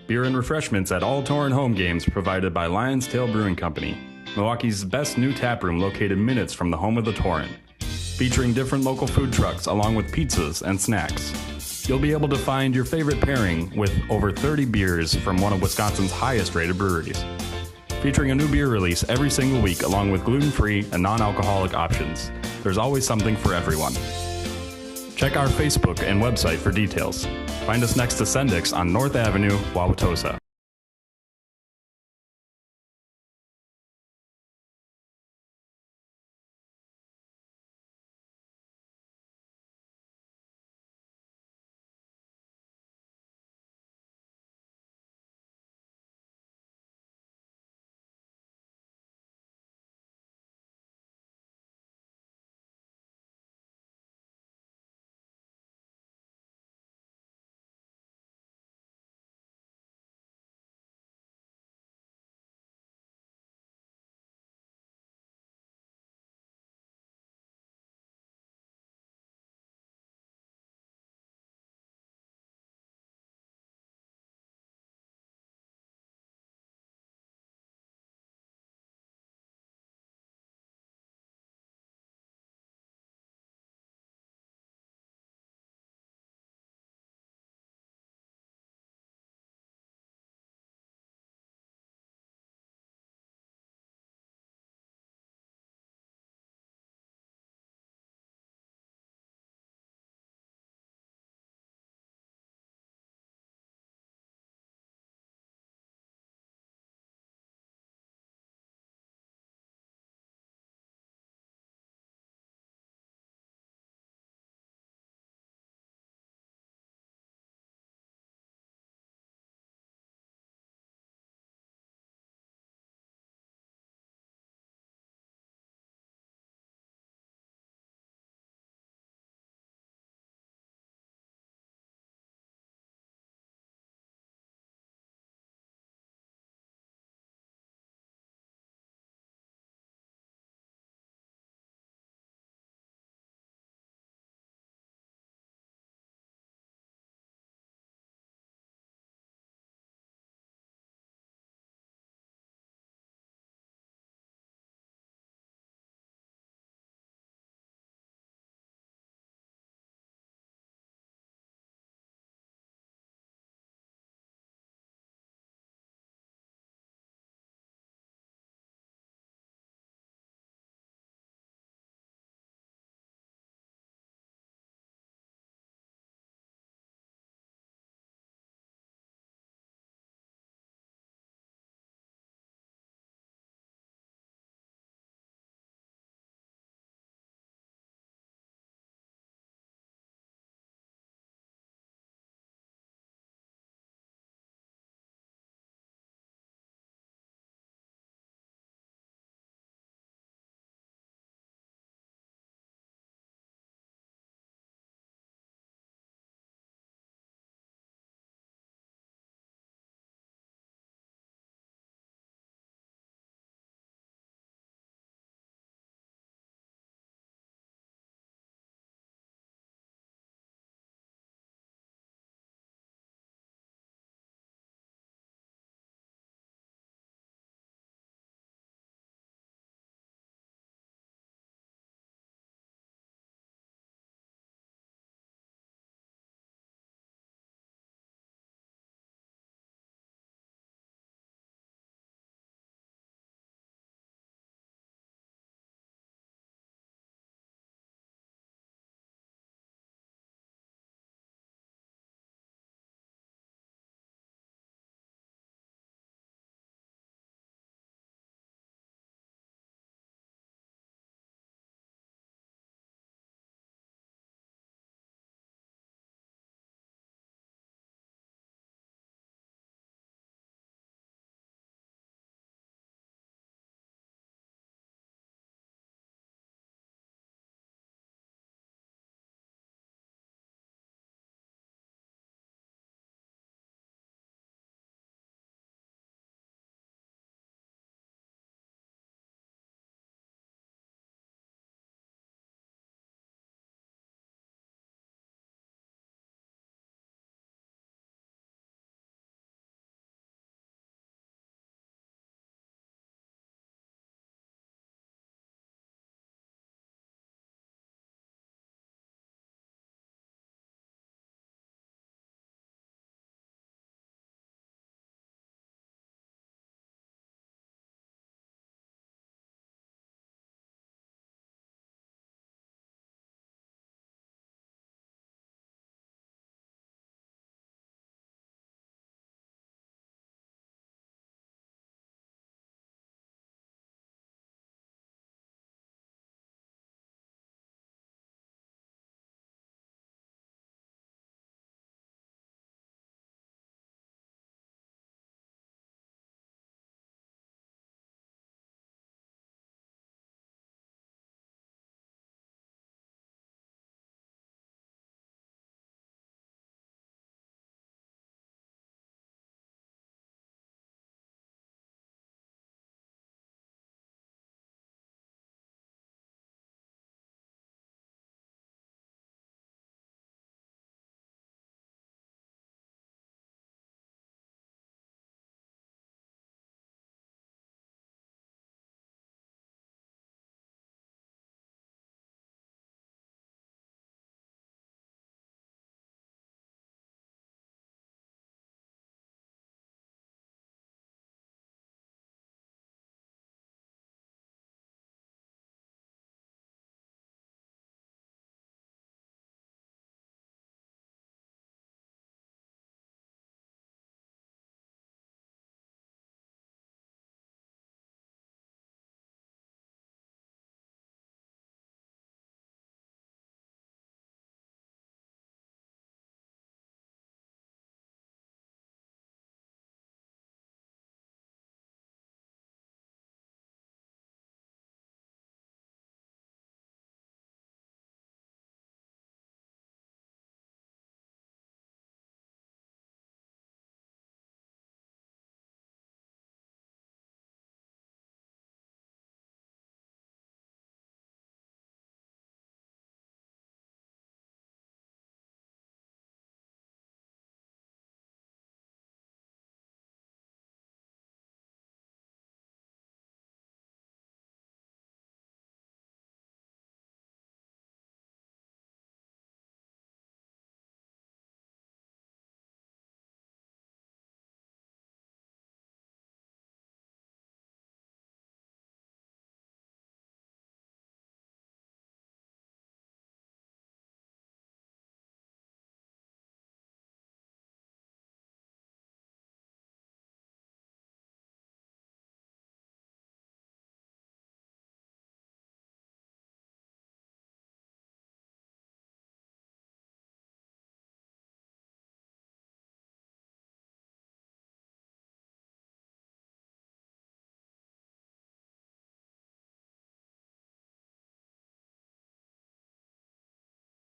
Beer and refreshments at all Torrent home games provided by Lion's Tail Brewing Company, Milwaukee's best new tap room located minutes from the home of the Torrent. Featuring different local food trucks along with pizzas and snacks. You'll be able to find your favorite pairing with over 30 beers from one of Wisconsin's highest rated breweries. Featuring a new beer release every single week along with gluten-free and non-alcoholic options. There's always something for everyone. Check our Facebook and website for details. Find us next to Sendix on North Avenue, Wauwatosa.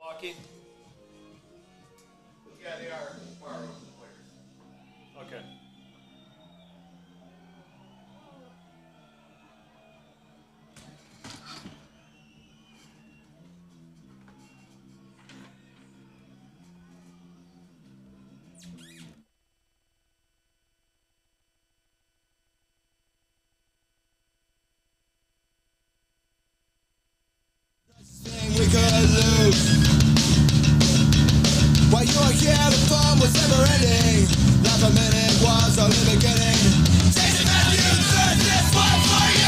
Milwaukee? Yeah, they are borrowed players. Okay. We could lose. While you were here, the fun was never ending. Like a minute was only beginning. Chasing Matthews, this one for you.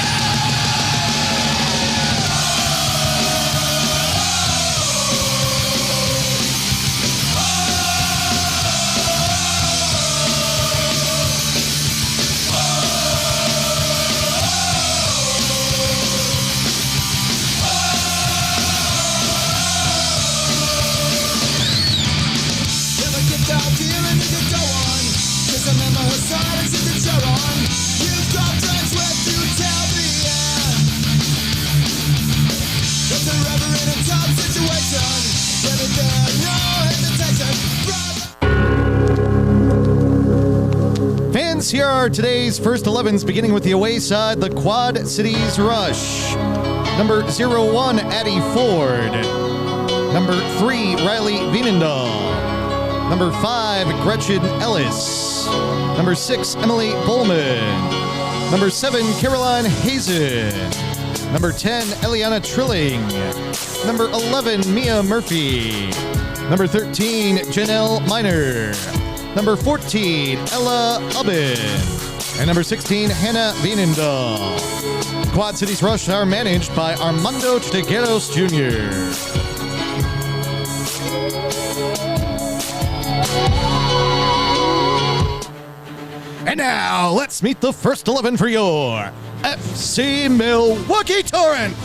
Never get down here and you can go on. Just remember her silence you can show on. You've got friends with you till the end. If they're ever in a tough situation, then there's no hesitation. Fans, here are today's first 11s, beginning with the away side, the Quad Cities Rush. Number 01, Addie Ford. Number 3, Riley Wienendahl. Number 5, Gretchen Ellis. Number 6, Emily Bowman. Number 7, Caroline Hazen. Number 10, Eliana Trilling. Number 11, Mia Murphy. Number 13, Janelle Miner. Number 14, Ella Ubben. And number 16, Hannah Wienendahl. Quad Cities Rush are managed by Armando Tegueros Jr. And now, let's meet the first 11 for your FC Milwaukee Torrent.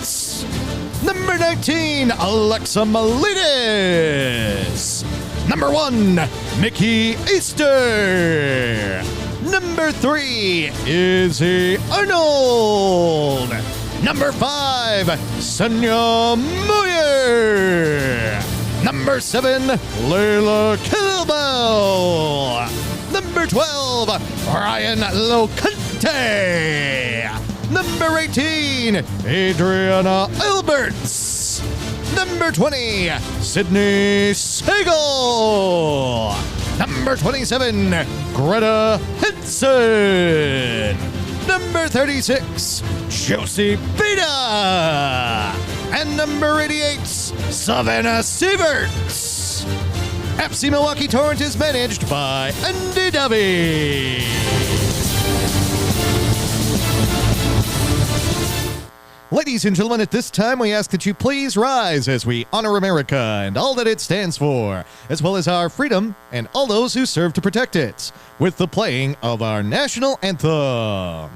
Number 19, Alexa Miletus. Number 1, Nikki Easter. Number 3, Izzy Arnold. Number 5, Sonia Muir. Number 7, Layla Kilbell. Number 12, Ryan Locante. Number 18, Adriana Alberts. Number 20, Sydney Segal. Number 27, Greta Henson. Number 36, Josie Beta. And number 88, Savannah Sieverts. FC Milwaukee Torrent is managed by Andy Dovey. Ladies and gentlemen, at this time we ask that you please rise as we honor America and all that it stands for, as well as our freedom and all those who serve to protect it, with the playing of our national anthem.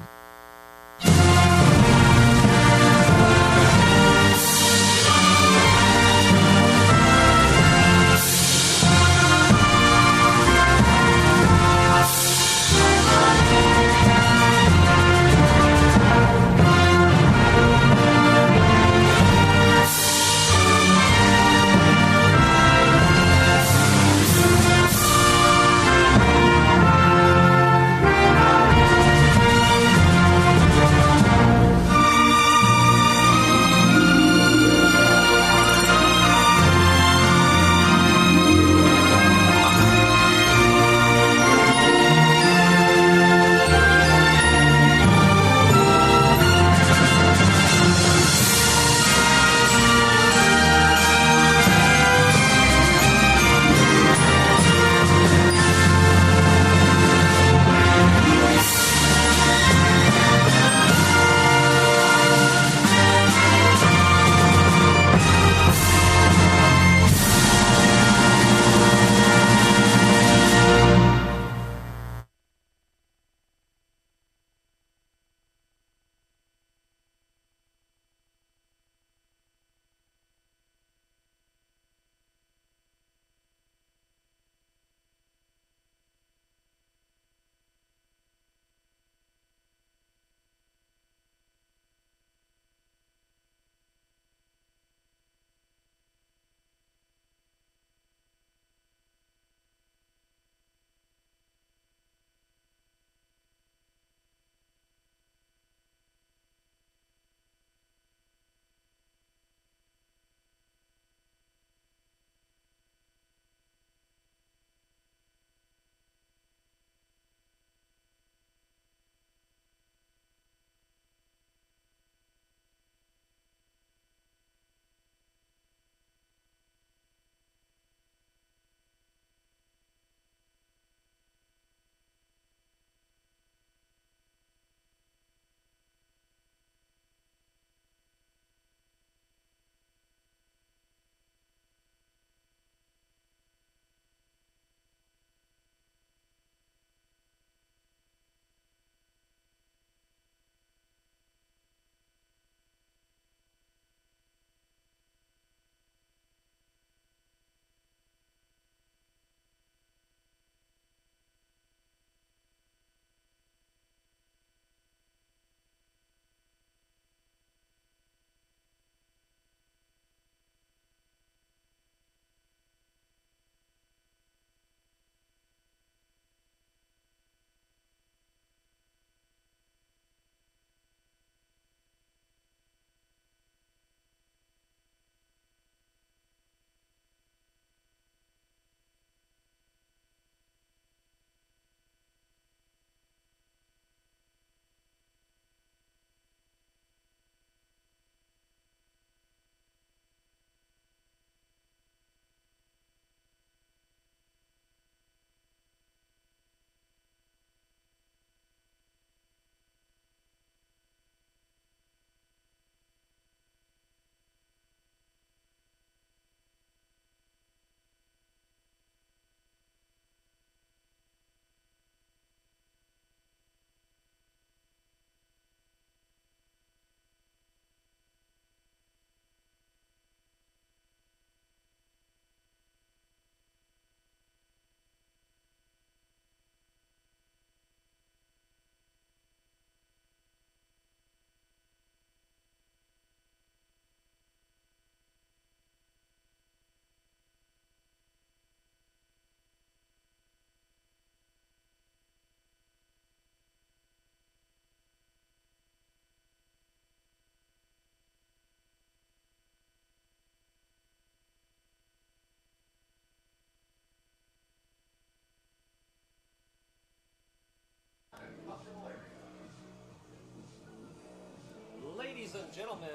Ladies and gentlemen,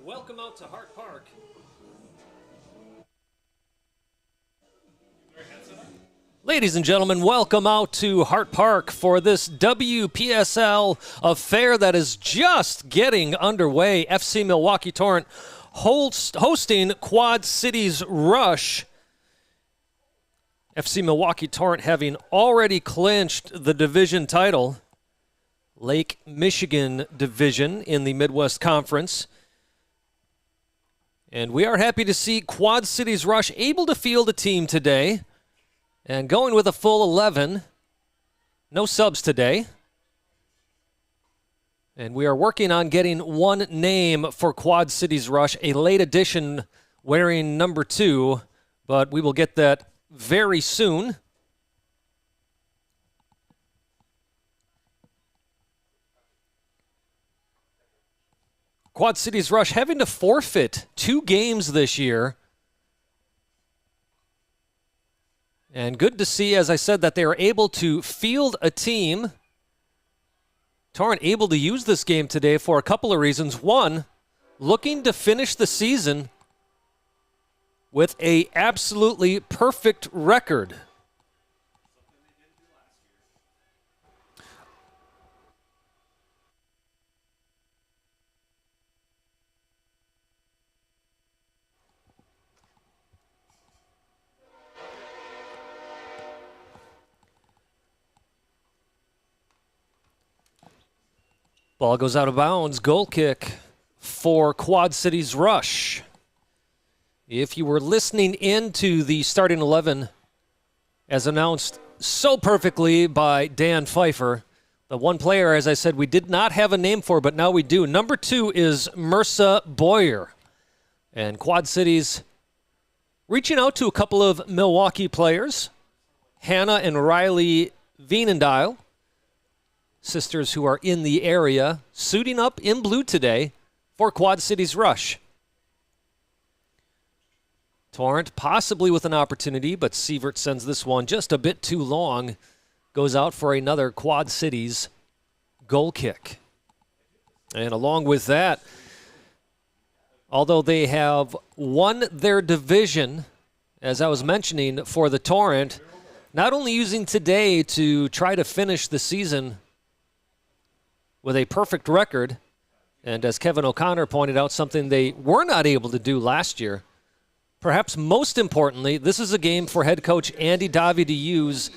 welcome out to Hart Park. Ladies and gentlemen, welcome out to Hart Park for this WPSL affair that is just getting underway. FC Milwaukee Torrent hosting Quad Cities Rush. FC Milwaukee Torrent having already clinched the division title, Lake Michigan Division in the Midwest Conference. And we are happy to see Quad Cities Rush able to field a team today and going with a full 11. No subs today. And we are working on getting one name for Quad Cities Rush, a late addition wearing number 2, but we will get that very soon. Quad Cities Rush having to forfeit 2 games this year. And good to see, as I said, that they are able to field a team. Torrent able to use this game today for a couple of reasons. One, looking to finish the season with a absolutely perfect record. Ball goes out of bounds. Goal kick for Quad Cities Rush. If you were listening into the starting 11 as announced so perfectly by Dan Pfeiffer, the one player, as I said, we did not have a name for, but now we do. Number 2 is Mersa Boyer. And Quad Cities reaching out to a couple of Milwaukee players, Hannah and Riley Veenendaal, sisters who are in the area, suiting up in blue today for Quad Cities Rush. Torrent possibly with an opportunity, but Sievert sends this one just a bit too long. Goes out for another Quad Cities goal kick. And along with that, although they have won their division, as I was mentioning, for the Torrent, not only using today to try to finish the season with a perfect record, and as Kevin O'Connor pointed out, something they were not able to do last year. Perhaps most importantly, this is a game for head coach Andy Davi to use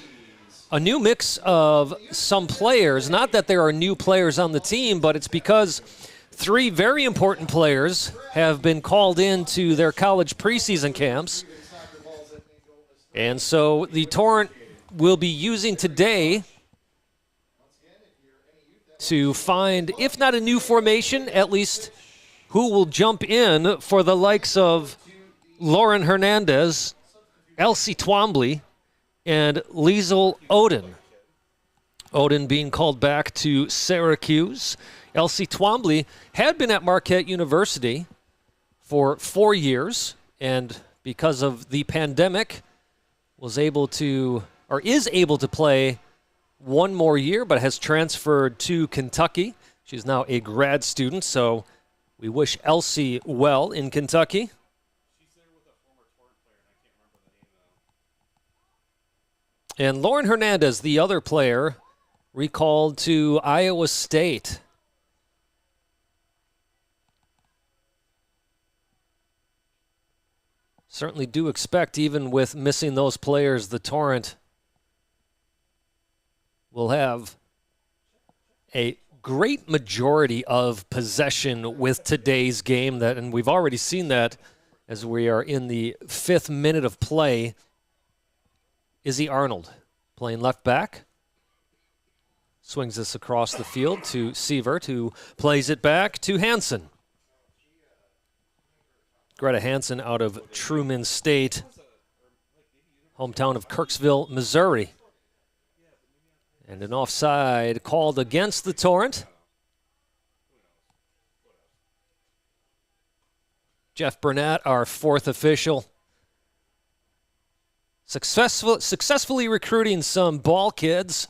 a new mix of some players. Not that there are new players on the team, but it's because 3 very important players have been called into their college preseason camps. And so the Torrent will be using today to find, if not a new formation, at least who will jump in for the likes of Lauren Hernandez, Elsie Twombly, and Liesl Oden. Oden being called back to Syracuse. Elsie Twombly had been at Marquette University for 4 years, and because of the pandemic, is able to play 1 more year, but has transferred to Kentucky. She's now a grad student, so we wish Elsie well in Kentucky. She's there with a former Torrent player, and I can't remember the name, though. And Lauren Hernandez, the other player, recalled to Iowa State. Certainly do expect, even with missing those players, the Torrent will have a great majority of possession with today's game, and we've already seen that as we are in the 5th minute of play. Izzy Arnold playing left back. Swings this across the field to Sievert, who plays it back to Hansen. Greta Hansen out of Truman State, hometown of Kirksville, Missouri. And an offside called against the Torrent. Jeff Burnett, our 4th official, successfully recruiting some ball kids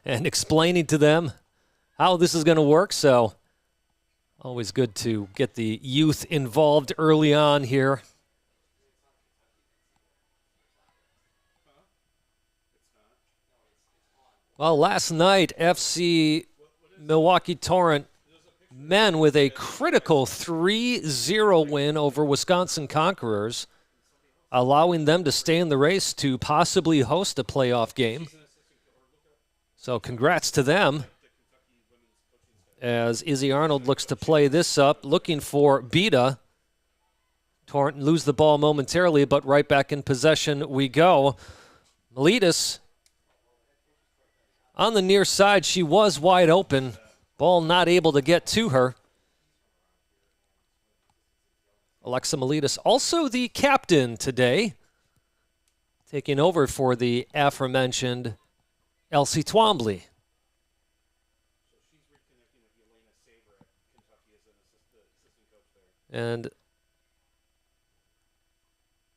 and explaining to them how this is going to work. So always good to get the youth involved early on here. Well, last night, FC Milwaukee Torrent men with a critical 3-0 win over Wisconsin Conquerors, allowing them to stay in the race to possibly host a playoff game. So congrats to them as Izzy Arnold looks to play this up, looking for Beta. Torrent lose the ball momentarily, but right back in possession we go. Miletus on the near side, she was wide open. Ball not able to get to her. Alexa Miletus, also the captain today, taking over for the aforementioned Elsie Twombly. And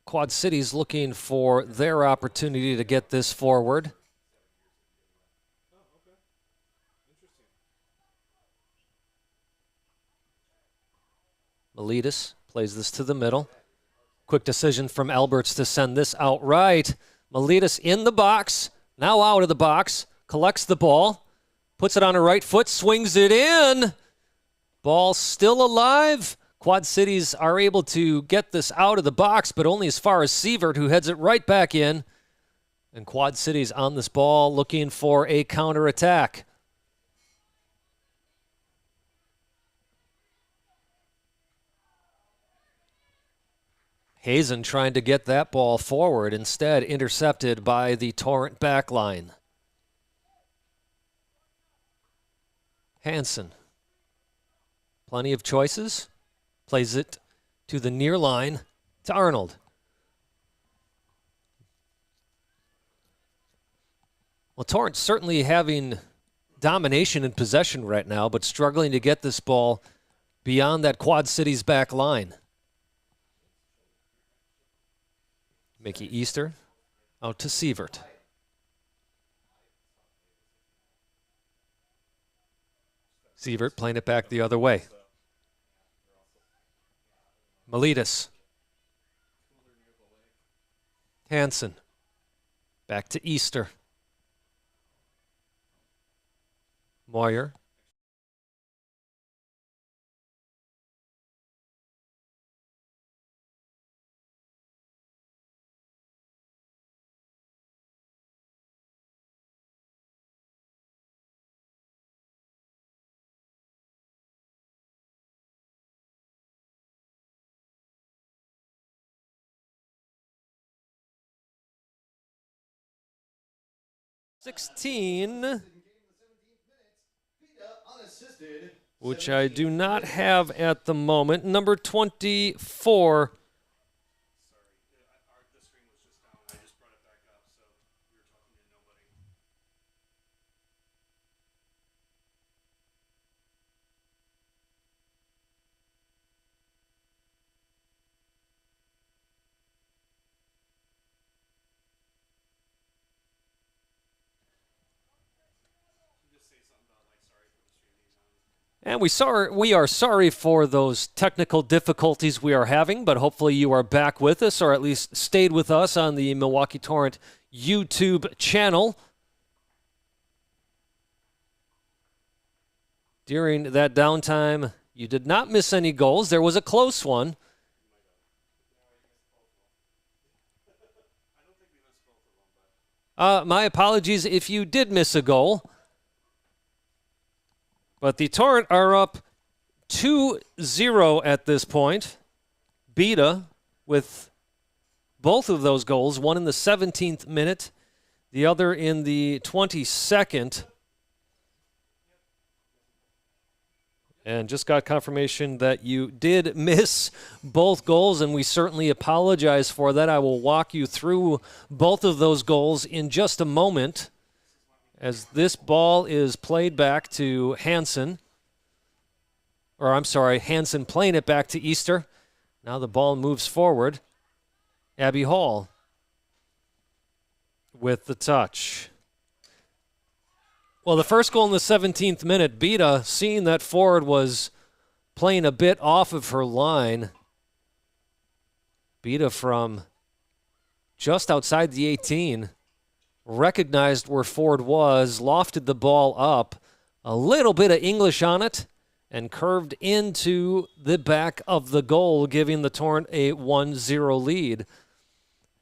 Quad Cities looking for their opportunity to get this forward. Miletus plays this to the middle. Quick decision from Alberts to send this out right. Miletus in the box, now out of the box, collects the ball, puts it on her right foot, swings it in. Ball still alive. Quad Cities are able to get this out of the box, but only as far as Sievert, who heads it right back in. And Quad Cities on this ball looking for a counterattack. Hazen trying to get that ball forward, instead intercepted by the Torrent backline. Hansen, plenty of choices, plays it to the near line to Arnold. Well, Torrent certainly having domination in possession right now, but struggling to get this ball beyond that Quad Cities back line. Mickey Easter out to Sievert. Sievert playing it back the other way. Miletus. Hansen. Back to Easter. Moyer. $16, which I do not have at the moment. Number 24. And we are sorry for those technical difficulties we are having, but hopefully you are back with us, or at least stayed with us on the Milwaukee Torrent YouTube channel. During that downtime, you did not miss any goals. There was a close one. My apologies if you did miss a goal. But the Torrent are up 2-0 at this point. Beta with both of those goals, one in the 17th minute, the other in the 22nd. And just got confirmation that you did miss both goals, and we certainly apologize for that. I will walk you through both of those goals in just a moment, as this ball is played back to Hansen. Or I'm sorry, Hansen playing it back to Easter. Now the ball moves forward. Abby Hall with the touch. Well, the first goal in the 17th minute, Beta, seeing that Ford was playing a bit off of her line. Beta from just outside the 18, recognized where Ford was, lofted the ball up, a little bit of English on it, and curved into the back of the goal, giving the Torrent a 1-0 lead.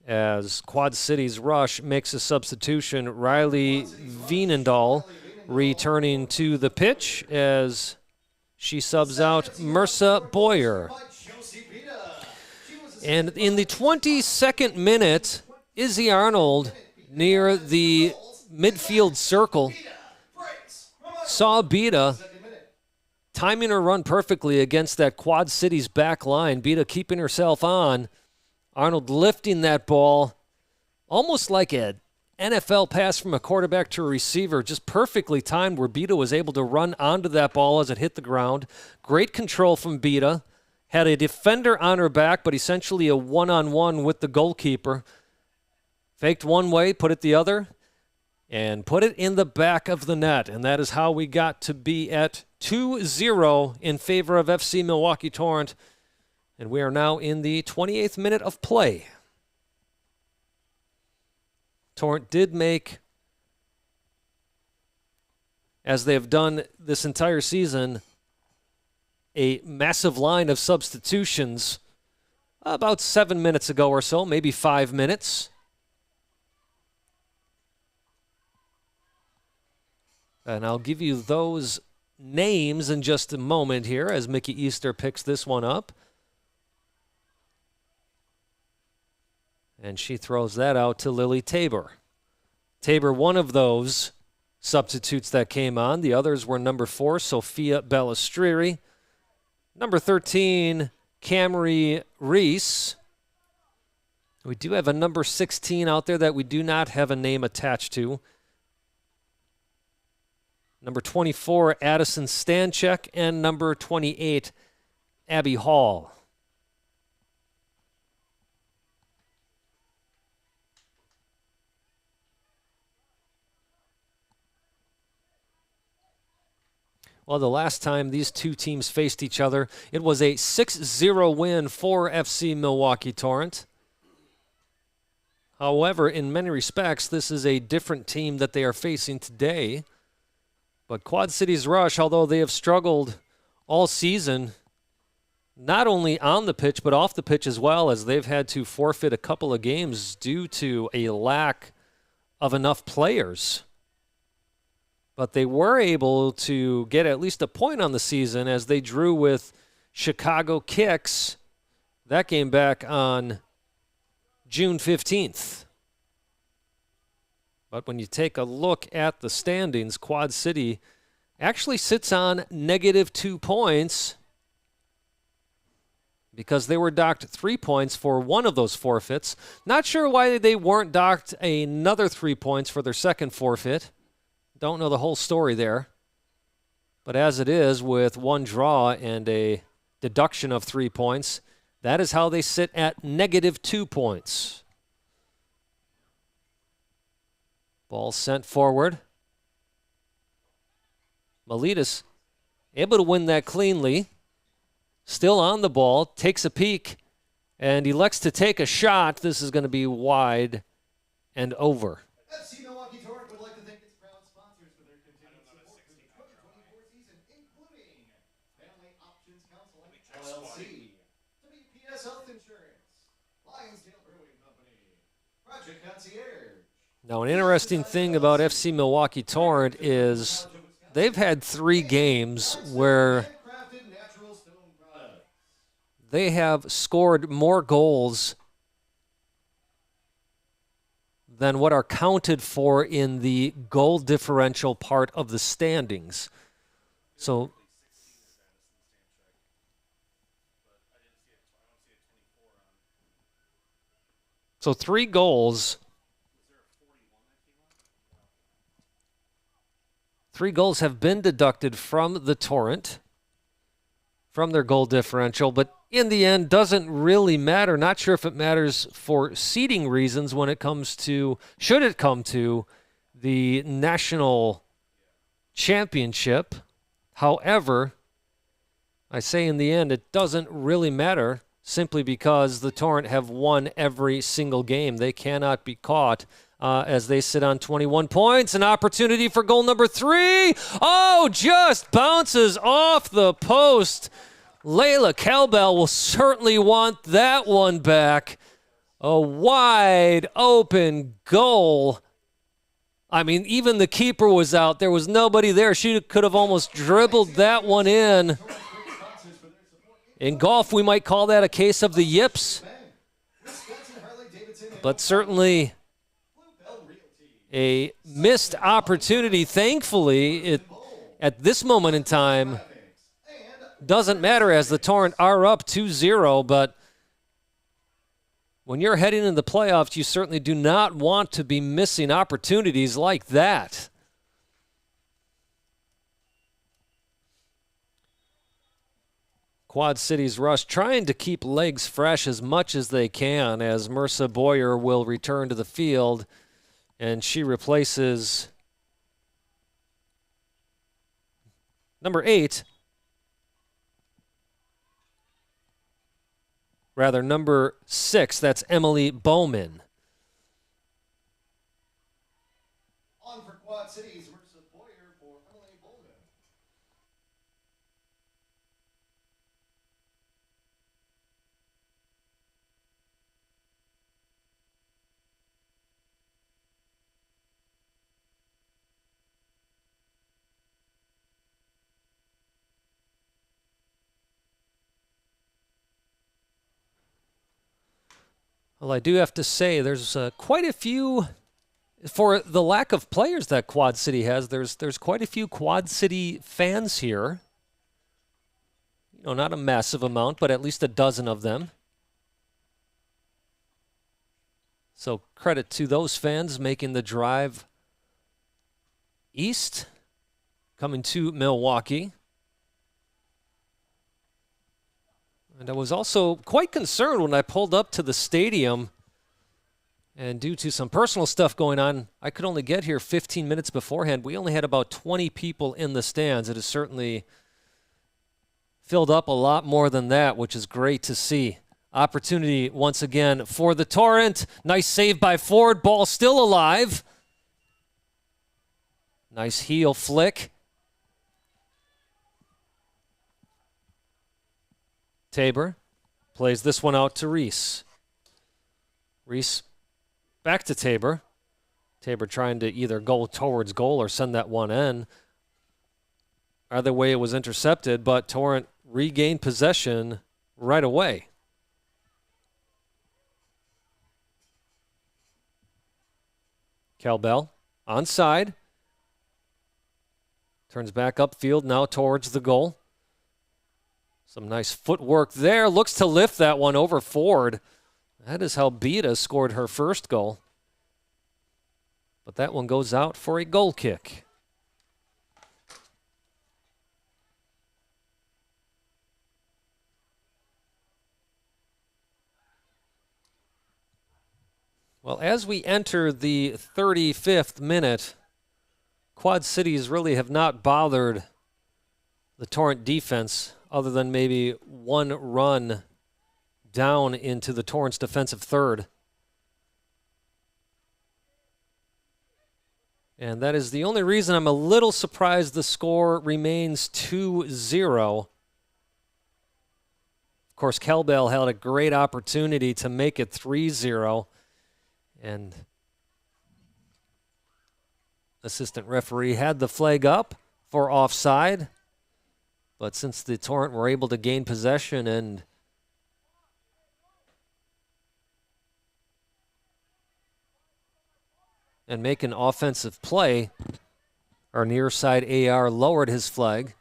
As Quad Cities Rush makes a substitution, Riley Vienendahl returning to the pitch as she subs out Mersa Boyer. And in the 22nd minute, Izzy Arnold near the midfield circle saw Beta timing her run perfectly against that Quad Cities back line. Beta keeping herself on. Arnold lifting that ball almost like an NFL pass from a quarterback to a receiver, just perfectly timed where Beta was able to run onto that ball as it hit the ground. Great control from Beta. Had a defender on her back, but essentially a one-on-one with the goalkeeper. Faked one way, put it the other, and put it in the back of the net. And that is how we got to be at 2-0 in favor of FC Milwaukee Torrent. And we are now in the 28th minute of play. Torrent did make, as they have done this entire season, a massive line of substitutions about 7 minutes ago or so, maybe 5 minutes. And I'll give you those names in just a moment here as Mickey Easter picks this one up. And she throws that out to Lily Tabor. Tabor, one of those substitutes that came on. The others were number 4, Sophia Balistreri. Number 13, Camry Reese. We do have a number 16 out there that we do not have a name attached to. Number 24, Addison Stanchek. And number 28, Abby Hall. Well, the last time these two teams faced each other, it was a 6-0 win for FC Milwaukee Torrent. However, in many respects, this is a different team that they are facing today. But Quad Cities Rush, although they have struggled all season, not only on the pitch, but off the pitch as well, as they've had to forfeit a couple of games due to a lack of enough players. But they were able to get at least a point on the season as they drew with Chicago Kicks. That game back on June 15th. But when you take a look at the standings, Quad City actually sits on -2 points because they were docked 3 points for one of those forfeits. Not sure why they weren't docked another 3 points for their second forfeit. Don't know the whole story there. But as it is, with one draw and a deduction of 3 points, that is how they sit at -2 points. Ball sent forward. Miletus able to win that cleanly. Still on the ball, takes a peek, and elects to take a shot. This is going to be wide and over. FC Milwaukee Torrent would like to thank its proud sponsors for their continued support for the 2024 season, including Family Options Counseling, LLC, WPS Health Insurance, Lionsdale Brewing Company, Project Concierge. Now, an interesting thing about FC Milwaukee Torrent is they've had 3 games where they have scored more goals than what are counted for in the goal differential part of the standings. So 3 goals. 3 goals have been deducted from the Torrent, from their goal differential, but in the end doesn't really matter. Not sure if it matters for seeding reasons when it comes to, should it come to, the national championship. However, I say in the end, it doesn't really matter simply because the Torrent have won every single game. They cannot be caught as they sit on 21 points. An opportunity for goal number 3. Oh, just bounces off the post. Layla Kelbell will certainly want that one back. A wide open goal. I mean, even the keeper was out. There was nobody there. She could have almost dribbled that one in. In golf, we might call that a case of the yips. But certainly a missed opportunity. Thankfully, at this moment in time, doesn't matter as the Torrent are up 2-0, but when you're heading into the playoffs, you certainly do not want to be missing opportunities like that. Quad Cities Rush trying to keep legs fresh as much as they can as Mersa Boyer will return to the field, and she replaces number 8. Rather, number 6, that's Emily Bowman. On for Quad Cities, Mersa Boyer for Emily Bowman. Well, I do have to say there's quite a few, for the lack of players that Quad City has, there's quite a few Quad City fans here. You know, not a massive amount, but at least a dozen of them. So credit to those fans making the drive east, coming to Milwaukee. And I was also quite concerned when I pulled up to the stadium, and due to some personal stuff going on, I could only get here 15 minutes beforehand. We only had about 20 people in the stands. It has certainly filled up a lot more than that, which is great to see. Opportunity once again for the Torrent. Nice save by Ford. Ball still alive. Nice heel flick. Tabor plays this one out to Reese. Reese back to Tabor. Tabor trying to either go towards goal or send that one in. Either way, it was intercepted, but Torrent regained possession right away. Kelbell onside. Turns back upfield now towards the goal. Some nice footwork there. Looks to lift that one over Ford. That is how Beta scored her first goal. But that one goes out for a goal kick. Well, as we enter the 35th minute, Quad Cities really have not bothered the Torrent defense other than maybe one run down into the Torrent's defensive third. And that is the only reason I'm a little surprised the score remains 2-0. Of course, Kelbell had a great opportunity to make it 3-0. And assistant referee had the flag up for offside. But since the Torrent were able to gain possession and make an offensive play, our near side AR lowered his flag.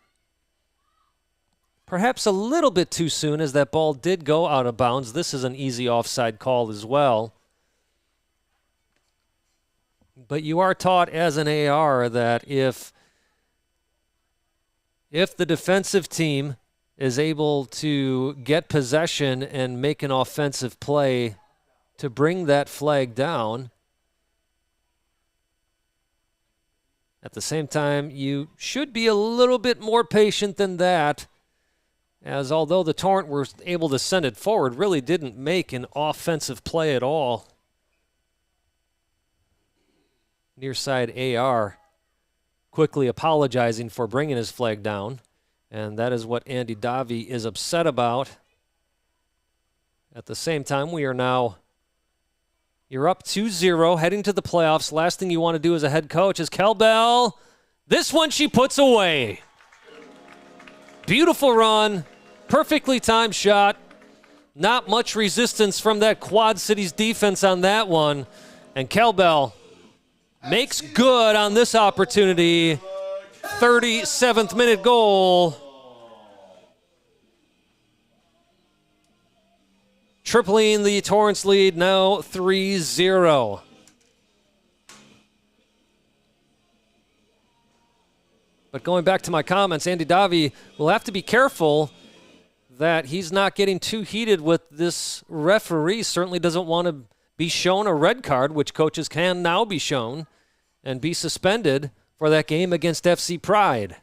Perhaps a little bit too soon as that ball did go out of bounds. This is an easy offside call as well. But you are taught as an AR that if the defensive team is able to get possession and make an offensive play to bring that flag down, At the same time, you should be a little bit more patient than that, as although the Torrent were able to send it forward, really didn't make an offensive play at all. Near side AR quickly apologizing for bringing his flag down, and that is what Andy Davi is upset about. At the same time, you're up 2-0, heading to the playoffs. Last thing you want to do as a head coach is Kelbell. This one she puts away. Beautiful run, perfectly timed shot. Not much resistance from that Quad Cities defense on that one. And Kelbell makes good on this opportunity. 37th minute goal. Tripling the Torrent's lead, now 3-0. But going back to my comments, Andy Davi will have to be careful that he's not getting too heated with this referee. Certainly doesn't want to be shown a red card, which coaches can now be shown, and be suspended for that game against FC Pride.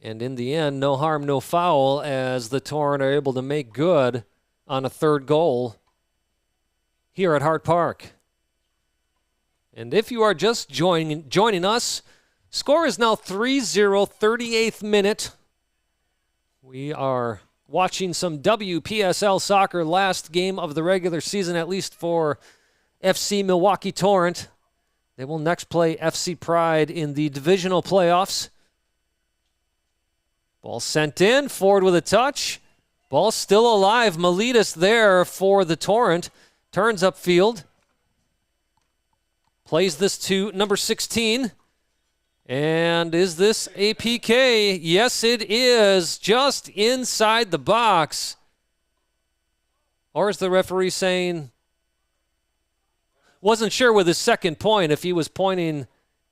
And in the end, no harm, no foul, as the Torrent are able to make good on a third goal here at Hart Park. And if you are just joining us, score is now 3-0, 38th minute. We are watching some WPSL soccer, last game of the regular season, at least for FC Milwaukee Torrent. They will next play FC Pride in the divisional playoffs. Ball sent in, forward with a touch. Ball still alive. Miletus there for the Torrent. Turns upfield. Plays this to number 16. And is this a PK? Yes, it is. Just inside the box. Or is the referee saying... Wasn't sure with his second point if he was pointing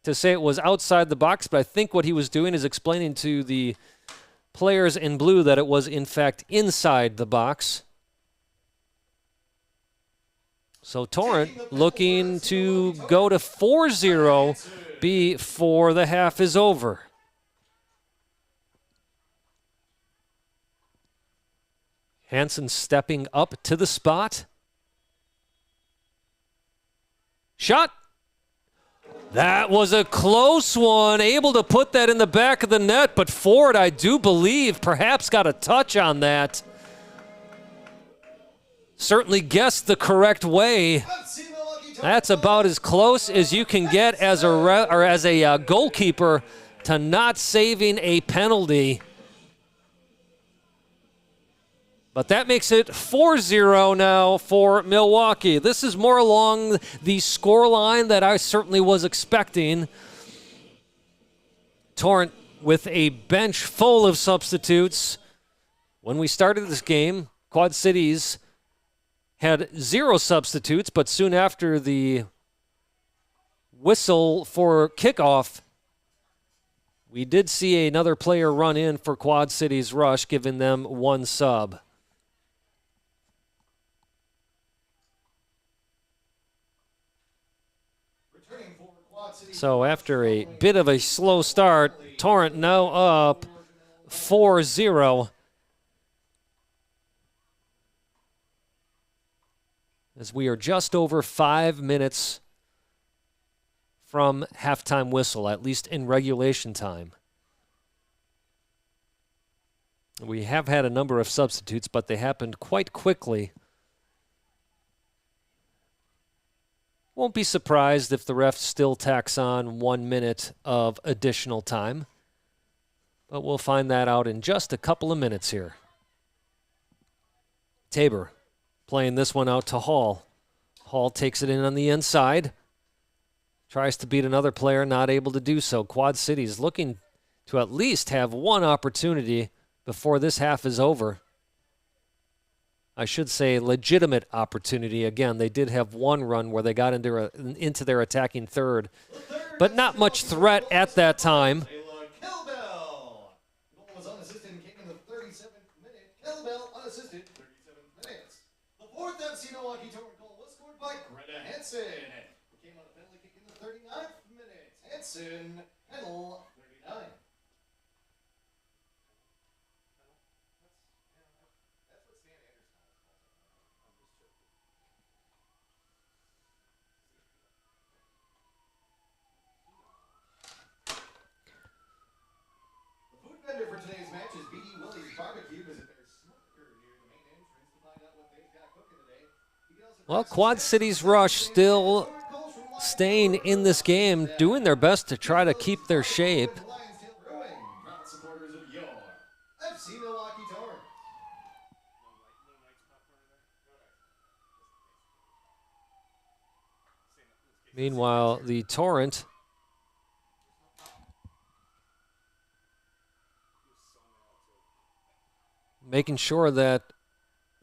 to say it was outside the box, but I think what he was doing is explaining to the players in blue that it was, in fact, inside the box. So Torrent looking to go to 4-0 before the half is over. Hansen stepping up to the spot. Shot. That was a close one, able to put that in the back of the net, but Ford, I do believe, perhaps got a touch on that. Certainly guessed the correct way. That's about as close as you can get as a goalkeeper to not saving a penalty. But that makes it 4-0 now for Milwaukee. This is more along the scoreline that I certainly was expecting. Torrent with a bench full of substitutes. When we started this game, Quad Cities had 0 substitutes, but soon after the whistle for kickoff, we did see another player run in for Quad Cities Rush, giving them 1 sub. So after a bit of a slow start, Torrent now up 4-0. As we are just over 5 minutes from halftime whistle, at least in regulation time. We have had a number of substitutes, but they happened quite quickly. Won't be surprised if the ref still tacks on 1 minute of additional time. But we'll find that out in just a couple of minutes here. Tabor playing this one out to Hall. Hall takes it in on the inside. Tries to beat another player, not able to do so. Quad Cities looking to at least have one opportunity before this half is over. I should say legitimate opportunity. Again, they did have one run where they got into their attacking third, but not much threat at that time. Kelbell. The goal was unassisted and came in the 37th minute. Kelbell unassisted, 37th minute. The fourth FC Milwaukee Torrent goal was scored by Greta Hansen. Hanson, Pennell, 39. The food vendor for today's match is B.D. Willie's Barbecue. Visit their smoker near the main entrance to find out what they've got cooking today. You can also Well, Quad Cities Rush still staying in this game, doing their best to try to keep their shape. Lions Tail Brewing, proud supporters of your FC Milwaukee Torrent. Meanwhile, the Torrent making sure that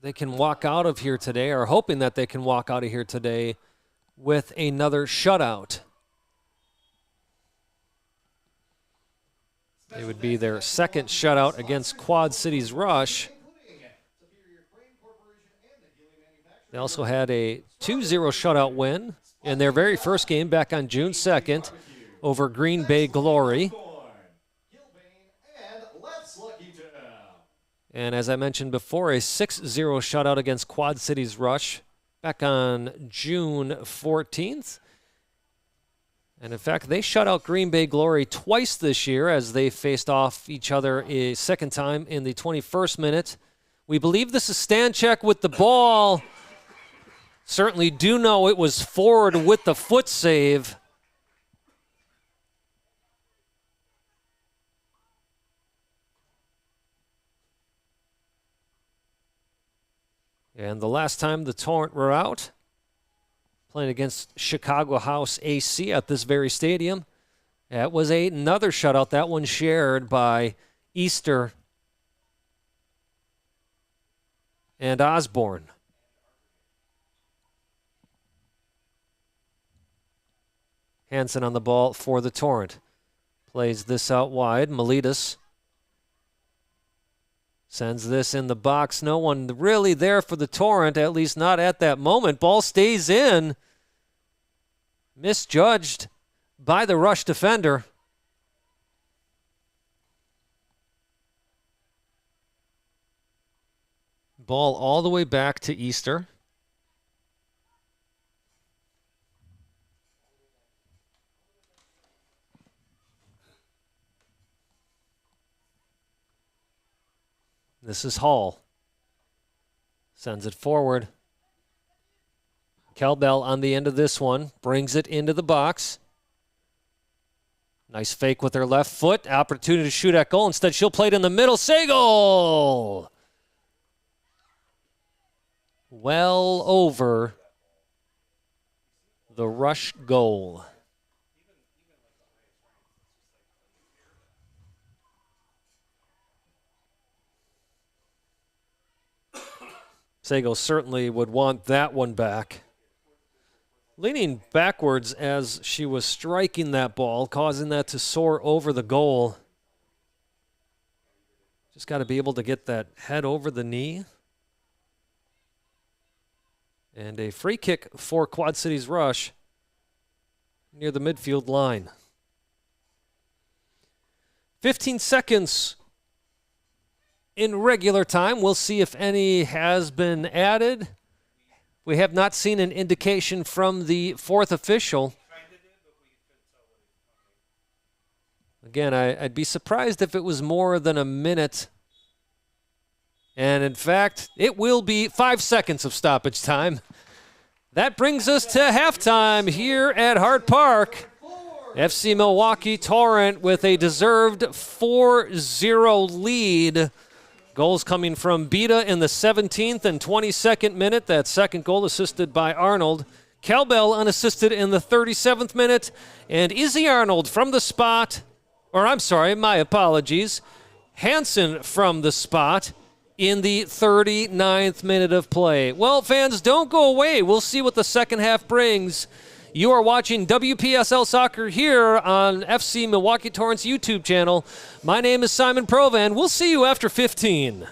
they can walk out of here today, or hoping that they can walk out of here today with another shutout. It would be their second shutout against Quad Cities Rush. They also had a 2-0 shutout win in their very first game back on June 2nd over Green Bay Glory. And as I mentioned before, a 6-0 shutout against Quad Cities Rush back on June 14th. And in fact, they shut out Green Bay Glory twice this year as they faced off each other a second time in the 21st minute. We believe this is Stanchek with the ball. Certainly do know it was Ford with the foot save. And the last time the Torrent were out, playing against Chicago House AC at this very stadium, that was another shutout. That one shared by Easter and Osborne. Hanson on the ball for the Torrent. Plays this out wide. Miletus sends this in the box. No one really there for the Torrent, at least not at that moment. Ball stays in. Misjudged by the Rush defender. Ball all the way back to Easter. This is Hall. Sends it forward. Kelbell on the end of this one. Brings it into the box. Nice fake with her left foot. Opportunity to shoot at goal. Instead, she'll play it in the middle. Sagal! Well over the Rush goal. Sago certainly would want that one back. Leaning backwards as she was striking that ball, causing that to soar over the goal. Just got to be able to get that head over the knee. And a free kick for Quad Cities Rush near the midfield line. 15 seconds in regular time. We'll see if any has been added. We have not seen an indication from the fourth official. Again, I'd be surprised if it was more than a minute. And in fact, it will be 5 seconds of stoppage time. That brings us to halftime here at Hart Park. FC Milwaukee Torrent with a deserved 4-0 lead. Goals coming from Beta in the 17th and 22nd minute. That second goal assisted by Arnold. Kelbell unassisted in the 37th minute. And Izzy Arnold from the spot, my apologies. Hanson from the spot in the 39th minute of play. Well, fans, don't go away. We'll see what the second half brings. You are watching WPSL Soccer here on FC Milwaukee Torrent's YouTube channel. My name is Simon Provan. We'll see you after 15.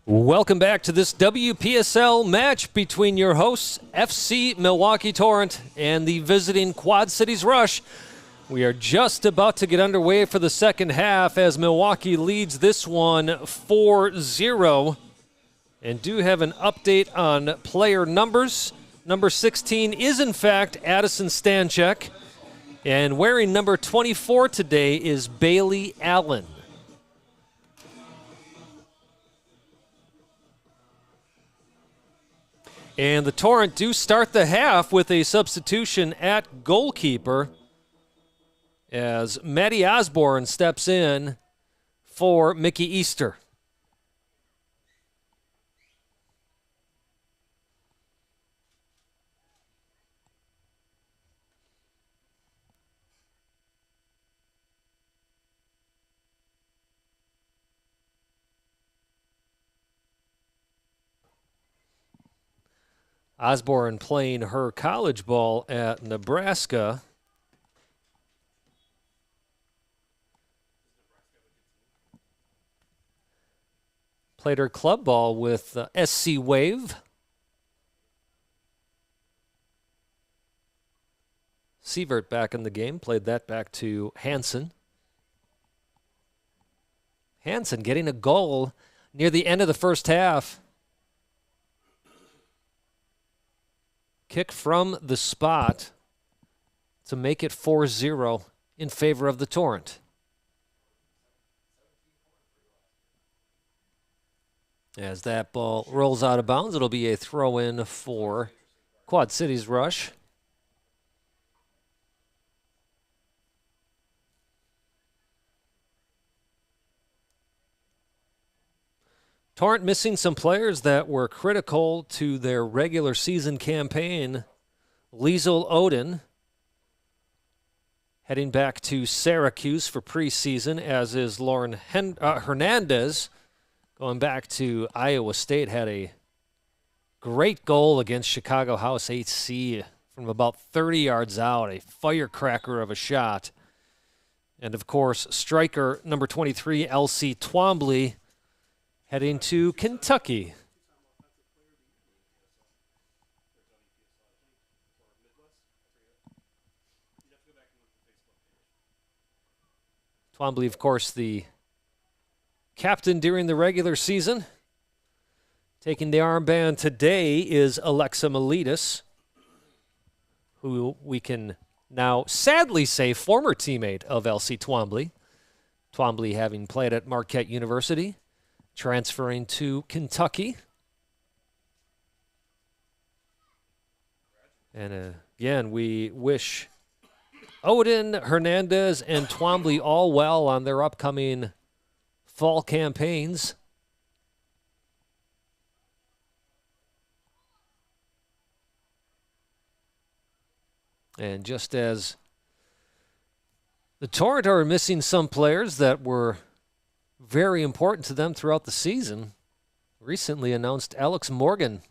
Welcome back to this WPSL match between your hosts, FC Milwaukee Torrent and the visiting Quad Cities Rush. We are just about to get underway for the second half as Milwaukee leads this one 4-0. And do have an update on player numbers. Number 16 is, in fact, Addison Stanchek. And wearing number 24 today is Bailey Allen. And the Torrent do start the half with a substitution at goalkeeper as Maddie Osborne steps in for Mickey Easter. Osborne playing her college ball at Nebraska. Played her club ball with SC Wave. Sievert back in the game. Played that back to Hansen. Hansen getting a goal near the end of the first half. Kick from the spot to make it 4-0 in favor of the Torrent. As that ball rolls out of bounds, it'll be a throw-in for Quad Cities Rush. Torrent missing some players that were critical to their regular season campaign. Liesel Oden heading back to Syracuse for preseason, as is Lauren Hernandez going back to Iowa State. Had a great goal against Chicago House HC from about 30 yards out, a firecracker of a shot. And of course, striker number 23, Elsie Twombly, heading to Kentucky. Twombly, of course, the captain during the regular season. Taking the armband today is Alexa Miletus, who we can now sadly say former teammate of Elsie Twombly. Twombly having played at Marquette University, transferring to Kentucky. And again, we wish Oden, Hernandez, and Twombly all well on their upcoming fall campaigns. And just as the Torrent are missing some players that were very important to them throughout the season, recently announced Alex Morgan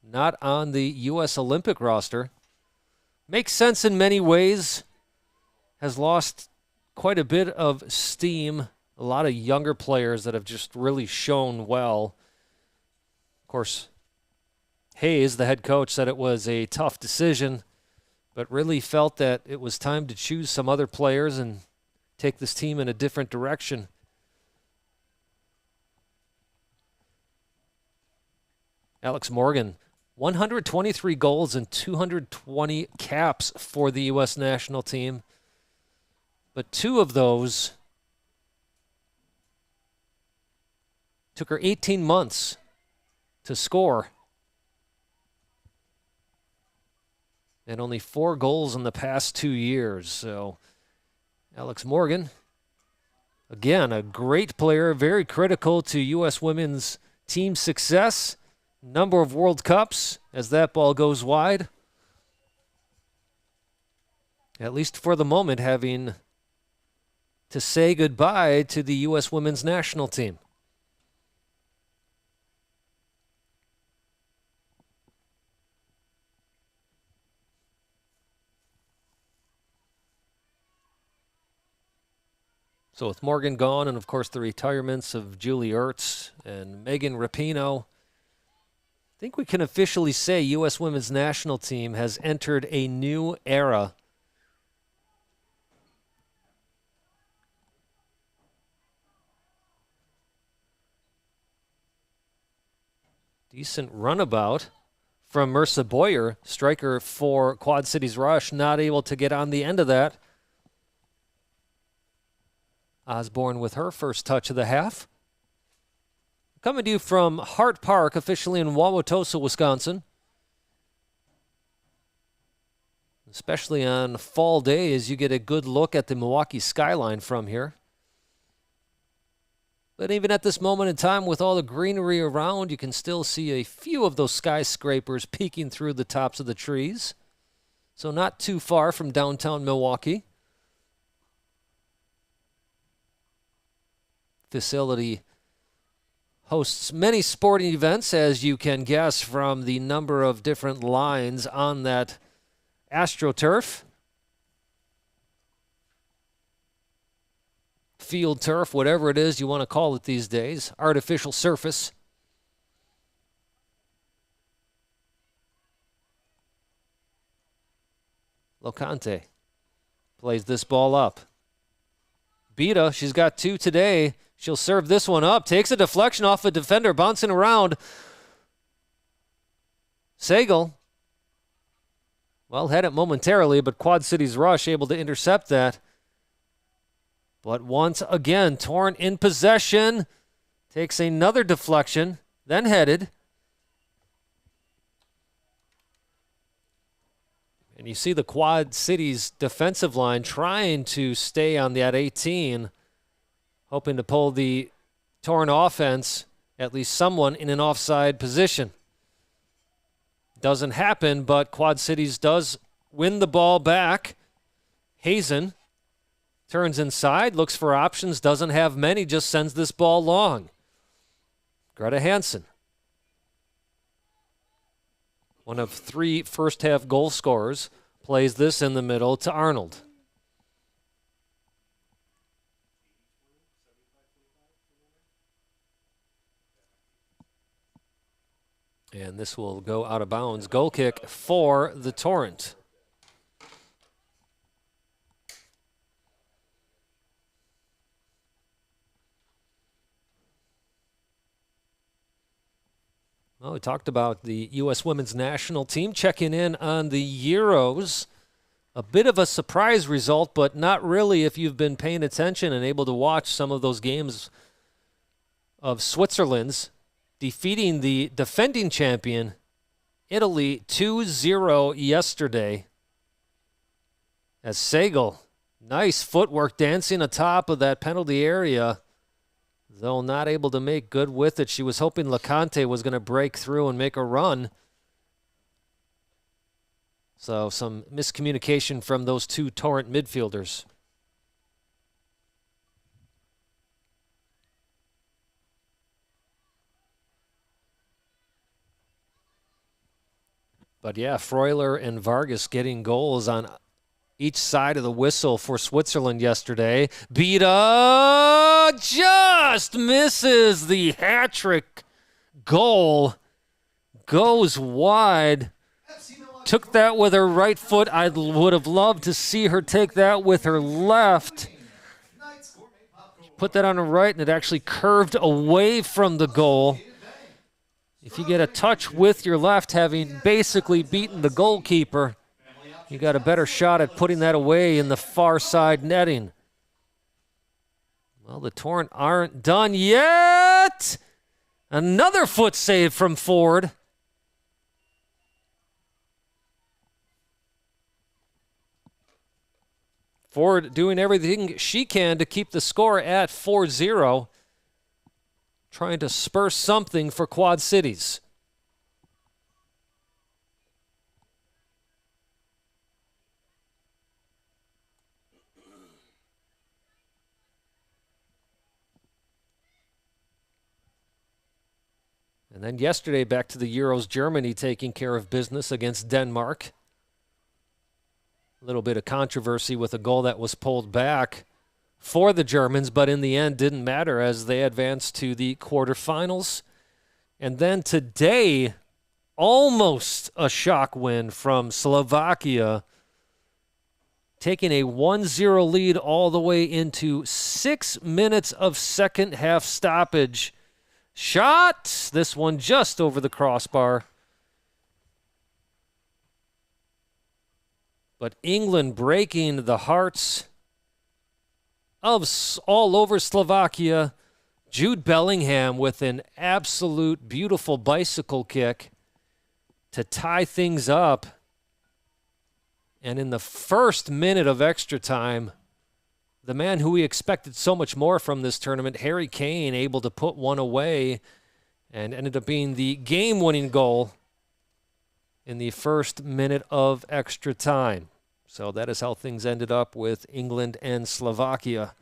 not on the U.S. Olympic roster. Makes sense in many ways. Has lost quite a bit of steam. A lot of younger players that have just really shown well. Of course, Hayes, the head coach, said it was a tough decision, but really felt that it was time to choose some other players and take this team in a different direction. Alex Morgan, 123 goals and 220 caps for the U.S. national team. But 2 of those took her 18 months to score. And only 4 goals in the past 2 years. So Alex Morgan, again, a great player, very critical to U.S. women's team success. Number of World Cups as that ball goes wide. At least for the moment, having to say goodbye to the U.S. women's national team. So with Morgan gone and, of course, the retirements of Julie Ertz and Megan Rapinoe, I think we can officially say U.S. Women's National Team has entered a new era. Decent runabout from Mercer Boyer, striker for Quad Cities Rush, not able to get on the end of that. Osborne with her first touch of the half. Coming to you from Hart Park, officially in Wauwatosa, Wisconsin. Especially on fall days, you get a good look at the Milwaukee skyline from here. But even at this moment in time, with all the greenery around, you can still see a few of those skyscrapers peeking through the tops of the trees. So not too far from downtown Milwaukee. Facility hosts many sporting events, as you can guess from the number of different lines on that AstroTurf. Field turf, whatever it is you want to call it these days. Artificial surface. Locante plays this ball up. Beta, she's got 2 today. She'll serve this one up. Takes a deflection off a defender, bouncing around. Sagal, well, had it momentarily, but Quad Cities Rush able to intercept that. But once again, Torrent in possession. Takes another deflection, then headed. And you see the Quad Cities defensive line trying to stay on that 18, hoping to pull the Torrent offense, at least someone, in an offside position. Doesn't happen, but Quad Cities does win the ball back. Hazen turns inside, looks for options, doesn't have many, just sends this ball long. Greta Hansen, one of 3 first-half goal scorers, plays this in the middle to Arnold. And this will go out of bounds. Goal kick for the Torrent. Well, we talked about the U.S. Women's National Team checking in on the Euros. A bit of a surprise result, but not really if you've been paying attention and able to watch some of those games of Switzerland's, defeating the defending champion, Italy, 2-0 yesterday. As Sagal, nice footwork dancing atop of that penalty area, though not able to make good with it. She was hoping LeConte was going to break through and make a run. So some miscommunication from those 2 Torrent midfielders. But yeah, Freuler and Vargas getting goals on each side of the whistle for Switzerland yesterday. Beta just misses the hat-trick goal. Goes wide. Took that with her right foot. I would have loved to see her take that with her left. Put that on her right, and it actually curved away from the goal. If you get a touch with your left, having basically beaten the goalkeeper, you got a better shot at putting that away in the far side netting. Well, the Torrent aren't done yet. Another foot save from Ford. Ford doing everything she can to keep the score at 4-0. Trying to spur something for Quad Cities. And then yesterday, back to the Euros, Germany taking care of business against Denmark. A little bit of controversy with a goal that was pulled back for the Germans, but in the end didn't matter as they advanced to the quarterfinals. And then today, almost a shock win from Slovakia, taking a 1-0 lead all the way into 6 minutes of second half stoppage. Shot! This one just over the crossbar. But England breaking the hearts of all over Slovakia. Jude Bellingham with an absolute beautiful bicycle kick to tie things up. And in the first minute of extra time, the man who we expected so much more from this tournament, Harry Kane, able to put one away and ended up being the game-winning goal in the first minute of extra time. So that is how things ended up with England and Slovakia.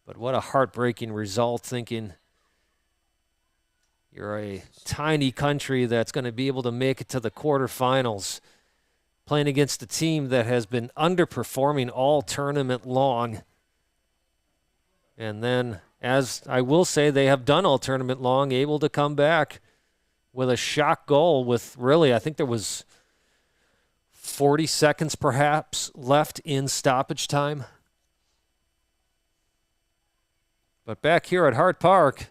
But what a heartbreaking result, thinking you're a tiny country that's going to be able to make it to the quarterfinals, playing against a team that has been underperforming all tournament long. And then, as I will say, they have done all tournament long, able to come back with a shock goal with really, I think there was 40 seconds perhaps left in stoppage time. But back here at Hart Park,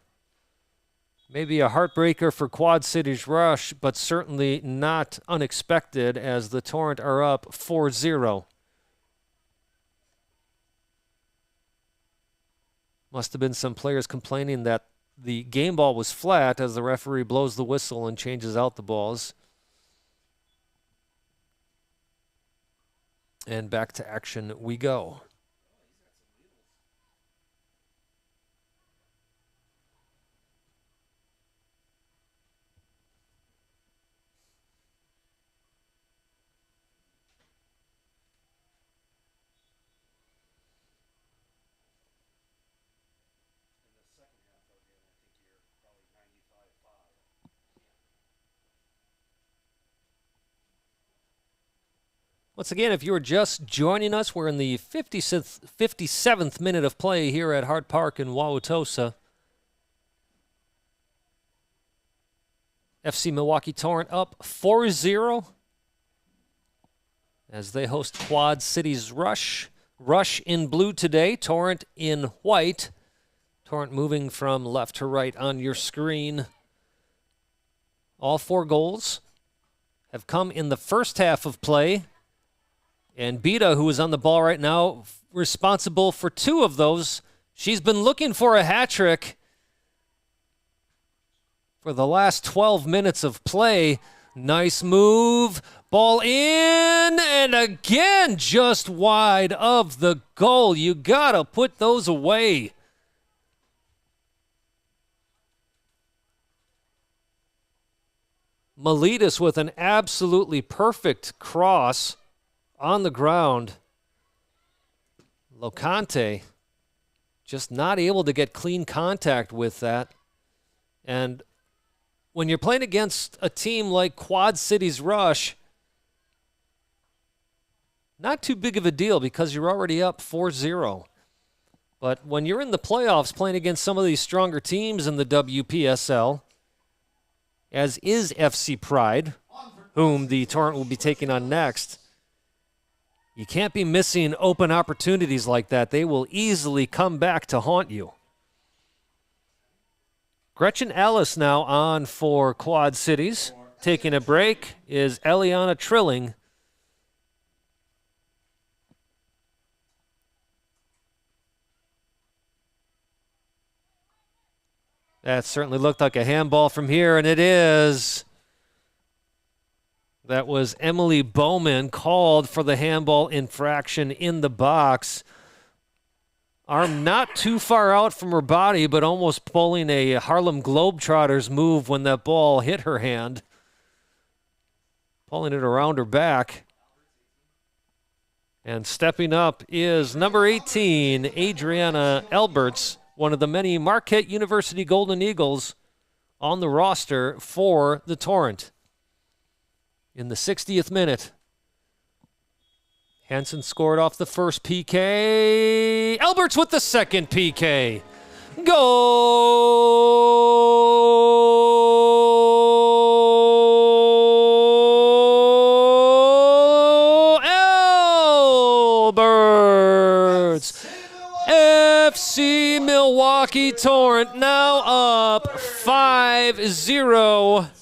maybe a heartbreaker for Quad Cities Rush, but certainly not unexpected as the Torrent are up 4-0. Must have been some players complaining that the game ball was flat as the referee blows the whistle and changes out the balls. And back to action we go. Once again, if you're just joining us, we're in the 57th minute of play here at Hart Park in Wauwatosa. FC Milwaukee Torrent up 4-0 as they host Quad Cities Rush. Rush in blue today, Torrent in white. Torrent moving from left to right on your screen. All 4 goals have come in the first half of play. And Bita, who is on the ball right now, responsible for 2 of those. She's been looking for a hat trick for the last 12 minutes of play. Nice move. Ball in, and again, just wide of the goal. You got to put those away. Miletus with an absolutely perfect cross on the ground. Locante just not able to get clean contact with that. And when you're playing against a team like Quad Cities Rush, not too big of a deal because you're already up 4-0. But when you're in the playoffs playing against some of these stronger teams in the WPSL, as is FC Pride, whom the Torrent will be taking on next, you can't be missing open opportunities like that. They will easily come back to haunt you. Gretchen Ellis now on for Quad Cities. Taking a break is Eliana Trilling. That certainly looked like a handball from here, and it is. That was Emily Bowman called for the handball infraction in the box. Arm not too far out from her body, but almost pulling a Harlem Globetrotters move when that ball hit her hand. Pulling it around her back. And stepping up is number 18, Adriana Alberts, one of the many Marquette University Golden Eagles on the roster for the Torrent. In the 60th minute, Hansen scored off the first PK. Alberts with the second PK. Goal! Alberts! FC Milwaukee Torrent now up 5-0.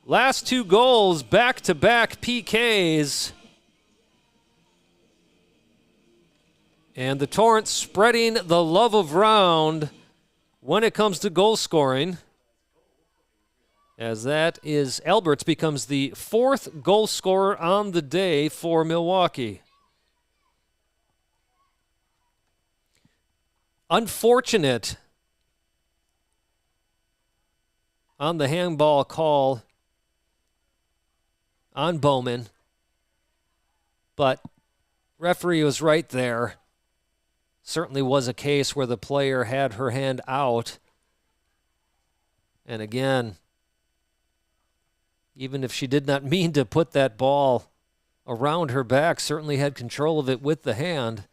Last two goals, back-to-back PKs. And the Torrent spreading the love of round when it comes to goal scoring. As that is, Alberts becomes the fourth goal scorer on the day for Milwaukee. Unfortunate on the handball call on Bowman, but referee was right there. Certainly was a case where the player had her hand out. And again, even if she did not mean to put that ball around her back, certainly had control of it with the hand.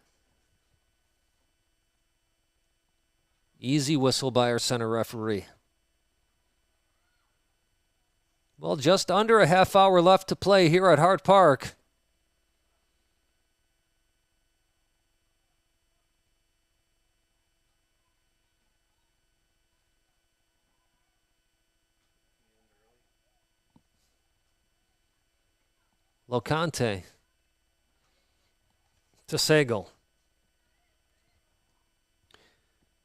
Easy whistle by our center referee. Well, just under a half hour left to play here at Hart Park. Locante to Segal.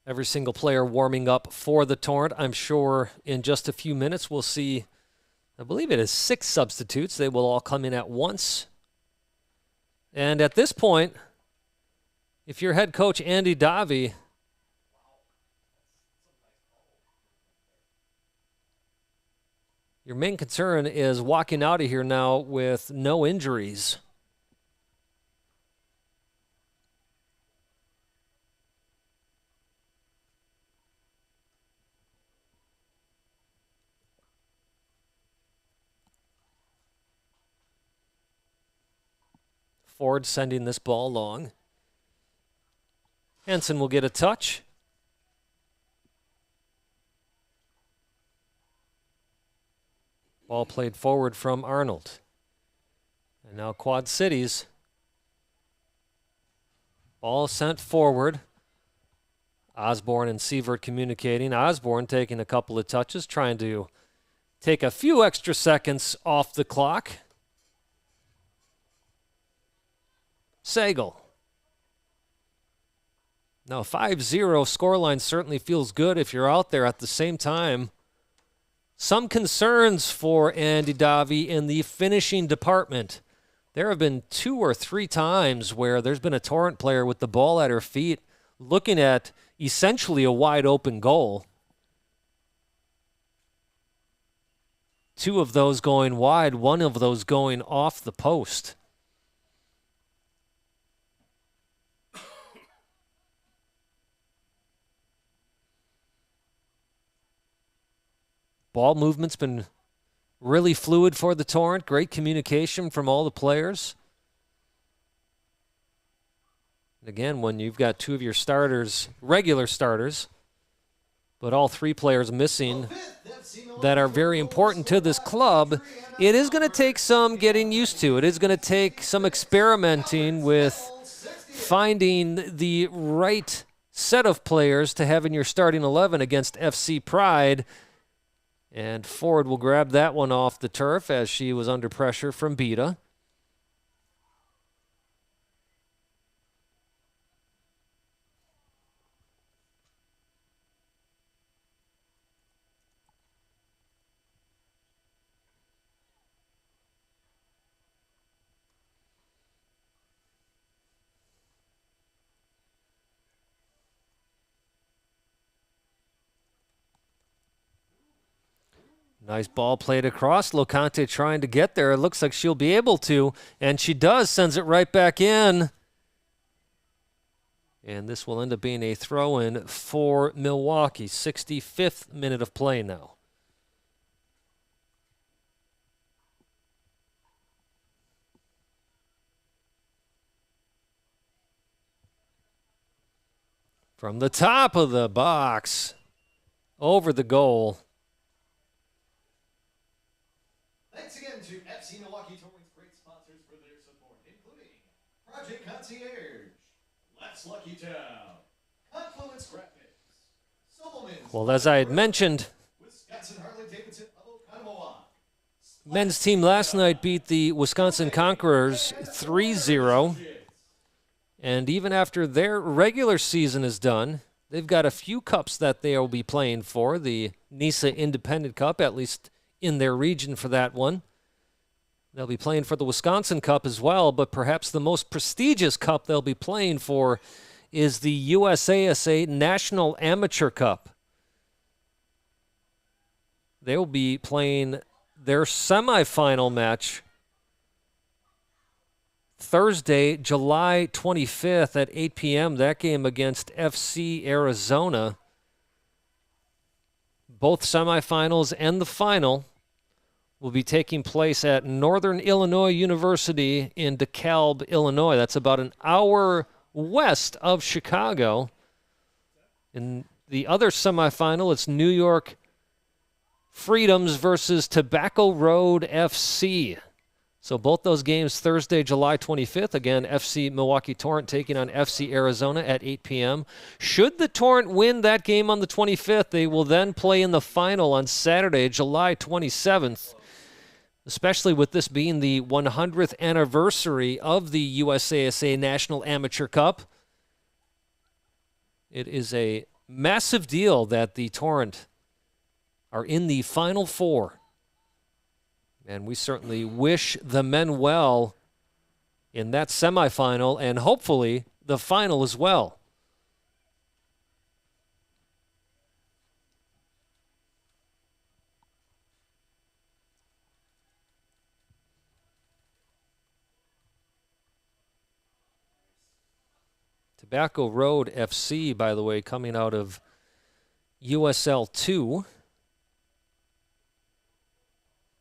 Every single player warming up for the Torrent. I'm sure in just a few minutes we'll see, I believe it is 6 substitutes. They will all come in at once. And at this point, if you're head coach Andy Davi, your main concern is walking out of here now with no injuries. Ford sending this ball long. Hansen will get a touch. Ball played forward from Arnold. And now Quad Cities. Ball sent forward. Osborne and Sievert communicating. Osborne taking a couple of touches, trying to take a few extra seconds off the clock. Segal. Now 5-0 scoreline certainly feels good if you're out there. At the same time, some concerns for Andy Davi in the finishing department. There have been 2 or 3 times where there's been a Torrent player with the ball at her feet looking at essentially a wide open goal. 2 of those going wide, 1 of those going off the post. Ball movement's been really fluid for the Torrent. Great communication from all the players. And again, when you've got 2 of your starters, regular starters, but all 3 players missing that are very important to this club, it is going to take some getting used to. It is going to take some experimenting with finding the right set of players to have in your starting 11 against FC Pride. And Ford will grab that one off the turf as she was under pressure from Beta. Nice ball played across. Locante trying to get there. It looks like she'll be able to, and she does. Sends it right back in. And this will end up being a throw-in for Milwaukee. 65th minute of play now. From the top of the box, over the goal. Thanks again to FC Milwaukee Torrent's great sponsors for their support, including Project Concierge, Let's Lucky Town, Confluence Graphics, Sobelman's. Well, as I had mentioned, Wisconsin Harley-Davidson of Oconomowoc. men's team last night beat the Wisconsin Conquerors 3-0. And even after their regular season is done, they've got a few cups that they will be playing for. The NISA Independent Cup, at least in their region for that one. They'll be playing for the Wisconsin Cup as well, but perhaps the most prestigious cup they'll be playing for is the USASA National Amateur Cup. They will be playing their semifinal match Thursday, July 25th at 8 p.m. That game against FC Arizona. Both semifinals and the final will be taking place at Northern Illinois University in DeKalb, Illinois. That's about an hour west of Chicago. In the other semifinal, it's New York Freedoms versus Tobacco Road FC. So both those games Thursday, July 25th. Again, FC Milwaukee Torrent taking on FC Arizona at 8 p.m. Should the Torrent win that game on the 25th, they will then play in the final on Saturday, July 27th, especially with this being the 100th anniversary of the USASA National Amateur Cup. It is a massive deal that the Torrent are in the Final Four. And we certainly wish the men well in that semifinal and hopefully the final as well. Tobacco Road FC, by the way, coming out of USL 2.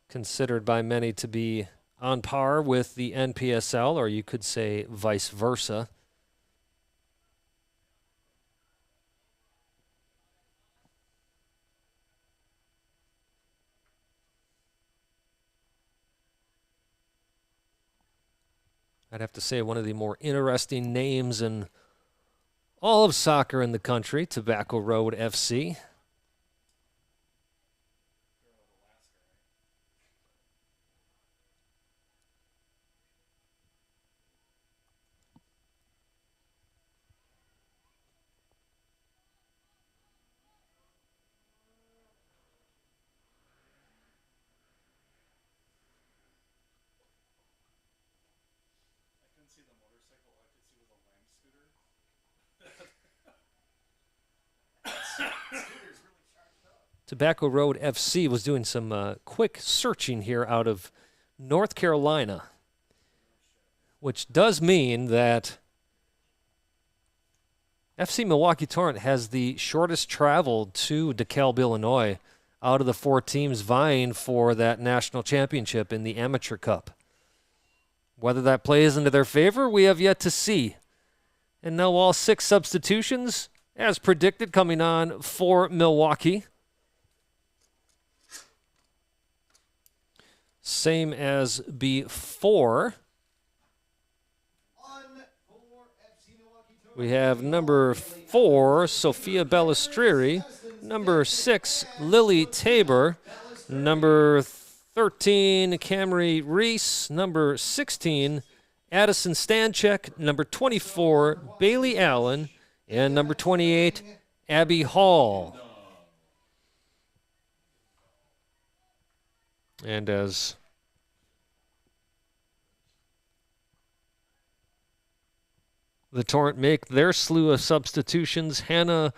Considered by many to be on par with the NPSL, or you could say vice versa. I'd have to say one of the more interesting names in all of soccer in the country, Tobacco Road FC. See the motorcycle, all I could see was a Lime scooter. Scooter's really charged up. Tobacco Road FC was doing some quick searching here out of North Carolina, which does mean that FC Milwaukee Torrent has the shortest travel to DeKalb, Illinois, out of the four teams vying for that national championship in the Amateur Cup. Whether that plays into their favor, we have yet to see. And now all 6 substitutions, as predicted, coming on for Milwaukee. Same as before. We have number 4, Sophia Bellistreri. Number 6, Lily Tabor. Number 13, Camry Reese. Number 16, Addison Stanchek. Number 24, Bailey Allen. And number 28, Abby Hall. And as the Torrent make their slew of substitutions, Hannah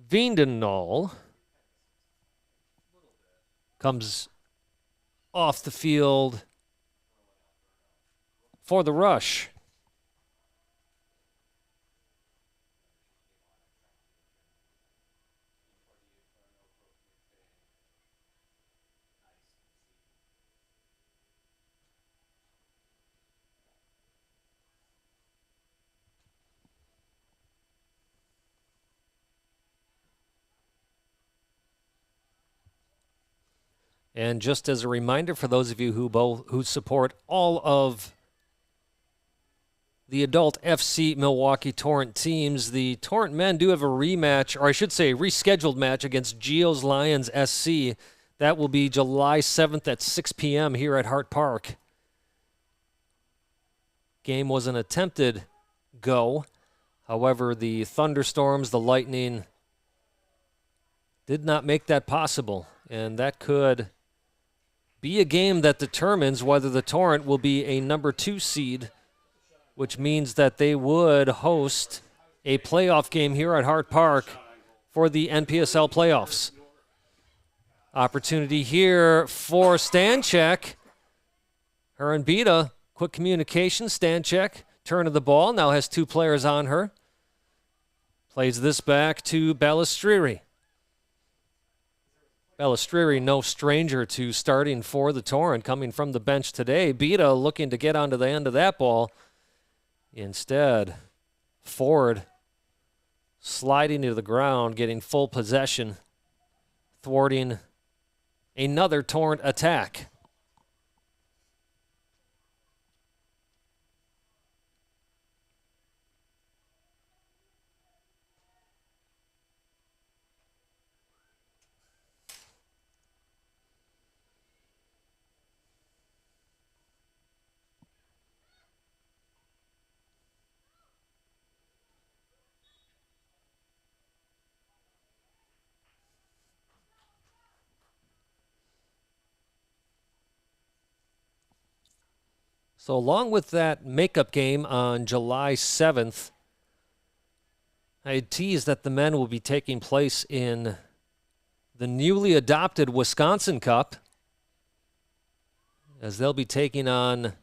Veendendahl comes off the field for the Rush. And just as a reminder for those of you who support all of the adult FC Milwaukee Torrent teams, the Torrent men do have a rematch, or I should say a rescheduled match against Geo's Lions SC. That will be July 7th at 6 p.m. here at Hart Park. Game was an attempted go. However, the thunderstorms, the lightning did not make that possible. And that could be a game that determines whether the Torrent will be a number 2 seed, which means that they would host a playoff game here at Hart Park for the NPSL playoffs. Opportunity here for Stanchek. Her and Beta, quick communication. Stanchek, turn of the ball, now has 2 players on her. Plays this back to Balistriri. Balistriri, no stranger to starting for the Torrent, coming from the bench today. Beta looking to get onto the end of that ball. Instead, Ford sliding to the ground, getting full possession, thwarting another Torrent attack. So along with that makeup game on July 7th, I had teased that the men will be taking place in the newly adopted Wisconsin Cup, as they'll be taking on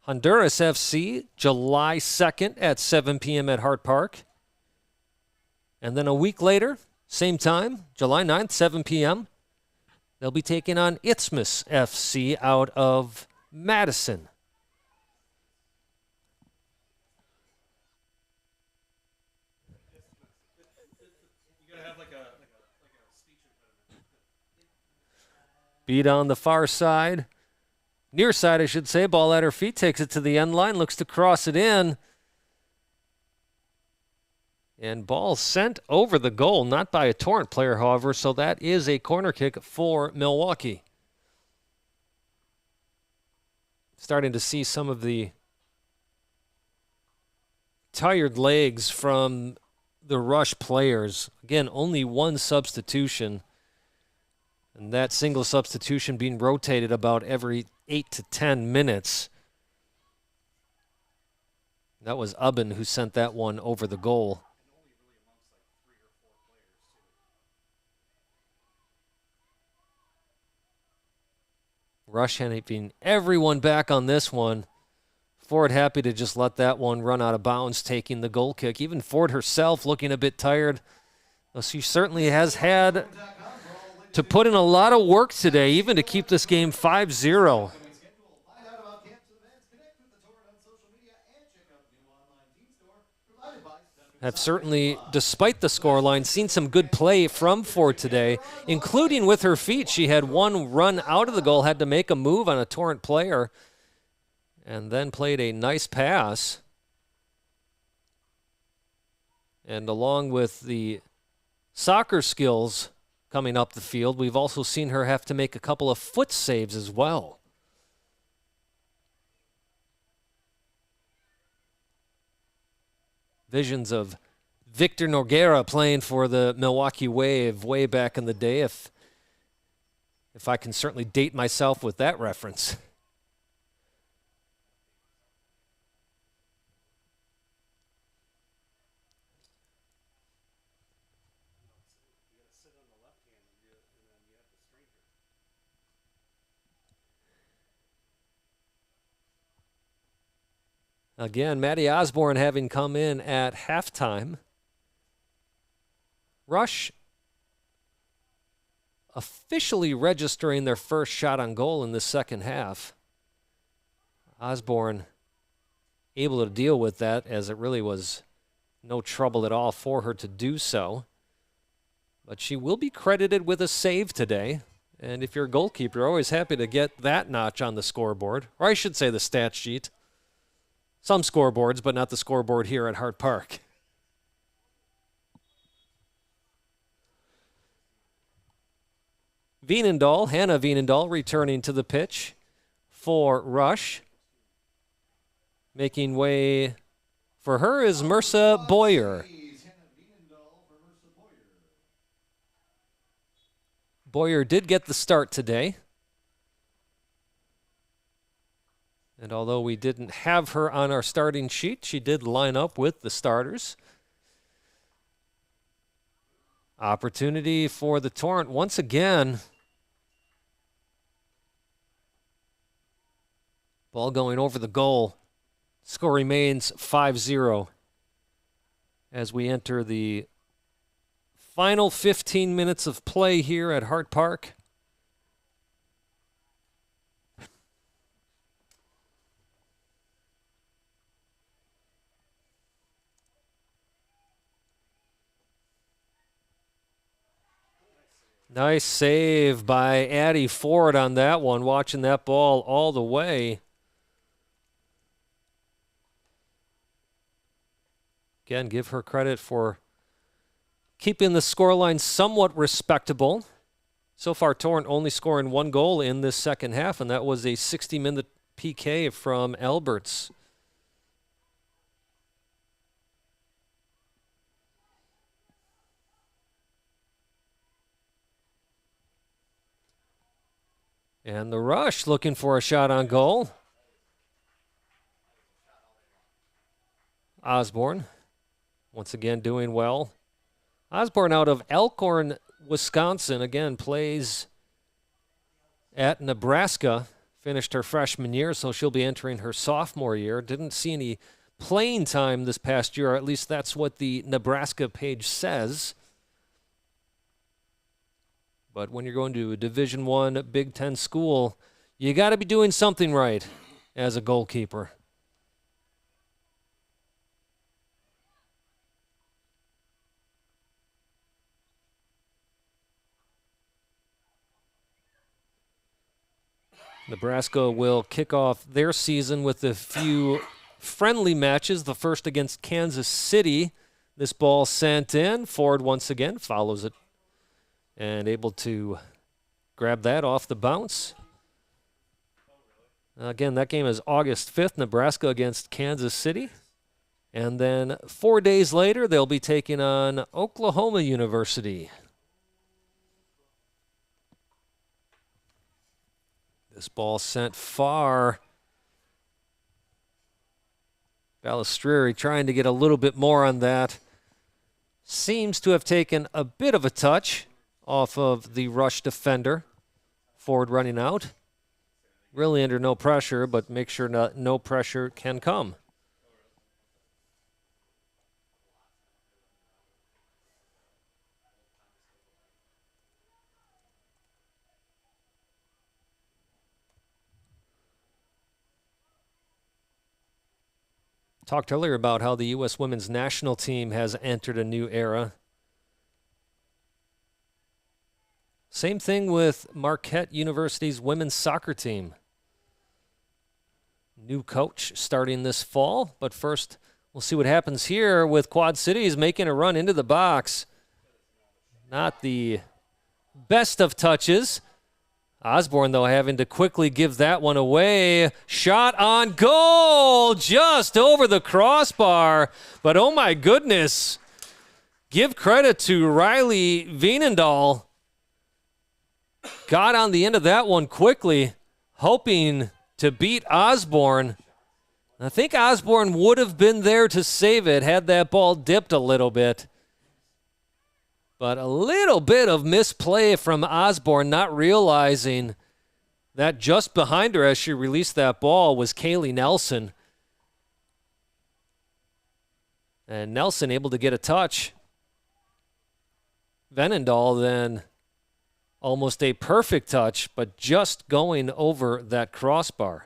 Honduras FC July 2nd at 7 p.m. at Hart Park. And then a week later, same time, July 9th, 7 p.m., they'll be taking on Isthmus FC out of Madison. You gotta have like a speech impediment. Beat on the far side. Near side, I should say. Ball at her feet. Takes it to the end line. Looks to cross it in. And ball sent over the goal. Not by a Torrent player, however. So that is a corner kick for Milwaukee. Starting to see some of the tired legs from the Rush players. Again, only one substitution. And that single substitution being rotated about every 8 to 10 minutes. That was Ubben who sent that one over the goal. Rush having everyone back on this one. Ford happy to just let that one run out of bounds, taking the goal kick. Even Ford herself looking a bit tired. Well, she certainly has had to put in a lot of work today, even to keep this game 5-0. Have certainly, despite the scoreline, seen some good play from Ford today, including with her feet. She had one run out of the goal, had to make a move on a Torrent player, and then played a nice pass. And along with the soccer skills coming up the field, we've also seen her have to make a couple of foot saves as well. Visions of Victor Nogueira playing for the Milwaukee Wave way back in the day, if I can certainly date myself with that reference. Again, Maddie Osborne having come in at halftime. Rush officially registering their first shot on goal in the second half. Osborne able to deal with that, as it really was no trouble at all for her to do so. But she will be credited with a save today, And if you're a goalkeeper, you're always happy to get that notch on the scoreboard. Or I should say the stat sheet. Some scoreboards, but not the scoreboard here at Hart Park. Veenendahl, Hannah Veenendahl, returning to the pitch for Rush. Making way for her is Mersa Boyer. Boyer did get the start today. And although we didn't have her on our starting sheet, she did line up with the starters. Opportunity for the Torrent once again. Ball going over the goal. Score remains 5-0 as we enter the final 15 minutes of play here at Hart Park. Nice save by Addie Ford on that one, watching that ball all the way. Again, give her credit for keeping the scoreline somewhat respectable. So far, Torrent only scoring one goal in this second half, and that was a 60-minute PK from Alberts. And the Rush looking for a shot on goal. Osborne, once again doing well. Osborne out of Elkhorn, Wisconsin, again plays at Nebraska. Finished her freshman year, so she'll be entering her sophomore year. Didn't see any playing time this past year, or at least that's what the Nebraska page says. But when you're going to a Division I Big Ten school, you got to be doing something right as a goalkeeper. Nebraska will kick off their season with a few friendly matches. The first against Kansas City. This ball sent in. Ford once again follows it and able to grab that off the bounce. Again, that game is August 5th, Nebraska against Kansas City. And then 4 days later, they'll be taking on Oklahoma University. This ball sent far. Balistrieri trying to get a little bit more on that. Seems to have taken a bit of a touch off of the Rush defender. Ford running out. Really under no pressure, but make sure no pressure can come. Talked earlier about how the U.S. women's national team has entered a new era. Same thing with Marquette University's women's soccer team. New coach starting this fall, but first we'll see what happens here with Quad Cities making a run into the box. Not the best of touches. Osborne, though, having to quickly give that one away. Shot on goal, just over the crossbar. But oh my goodness, give credit to Riley Veenendahl. Got on the end of that one quickly, hoping to beat Osborne. I think Osborne would have been there to save it had that ball dipped a little bit. But a little bit of misplay from Osborne, not realizing that just behind her as she released that ball was Kaylee Nelson. And Nelson able to get a touch. Veenendahl then almost a perfect touch, but just going over that crossbar.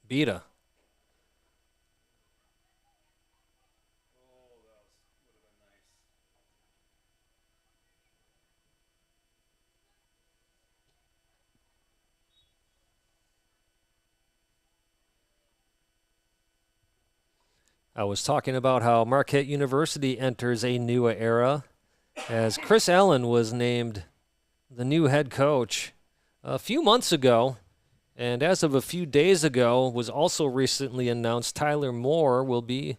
Beta. I was talking about how Marquette University enters a new era as Chris Allen was named the new head coach a few months ago. And as of a few days ago, was also recently announced Tyler Moore will be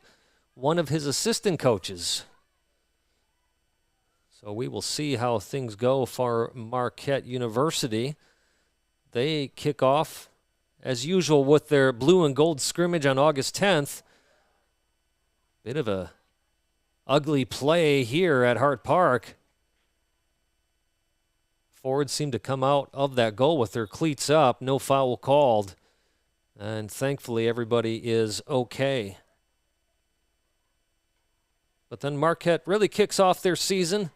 one of his assistant coaches. So we will see how things go for Marquette University. They kick off, as usual, with their blue and gold scrimmage on August 10th. Bit of a ugly play here at Hart Park. Forwards seem to come out of that goal with their cleats up, no foul called, and thankfully everybody is okay. But then Marquette really kicks off their season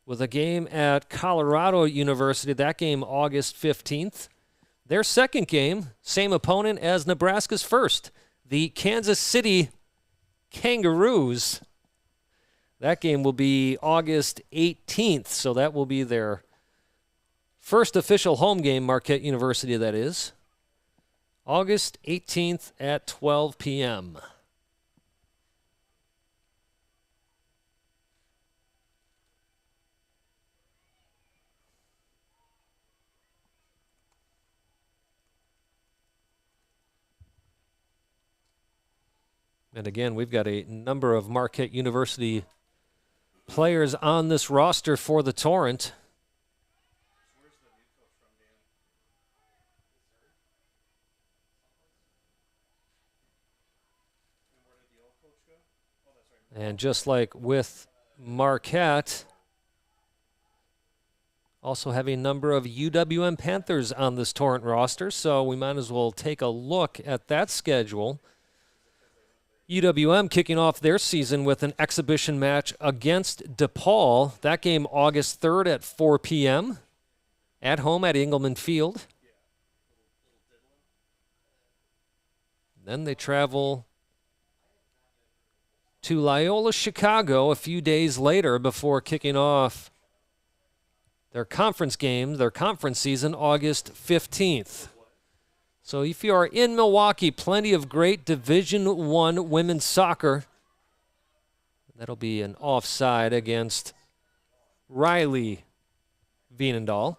with a game at Colorado University, that game August 15th. Their second game, same opponent as Nebraska's first, the Kansas City Kangaroos. That game will be August 18th, so that will be their first official home game, Marquette University, that is. August 18th at 12 p.m. And again, we've got a number of Marquette University players on this roster for the Torrent. And just like with Marquette, also have a number of UWM Panthers on this Torrent roster, so we might as well take a look at that schedule. UWM kicking off their season with an exhibition match against DePaul. That game August 3rd at 4 p.m. at home at Engelman Field. Then they travel to Loyola, Chicago a few days later before kicking off their conference game, their conference season, August 15th. So if you are in Milwaukee, plenty of great Division I women's soccer. That'll be an offside against Riley Veenendahl.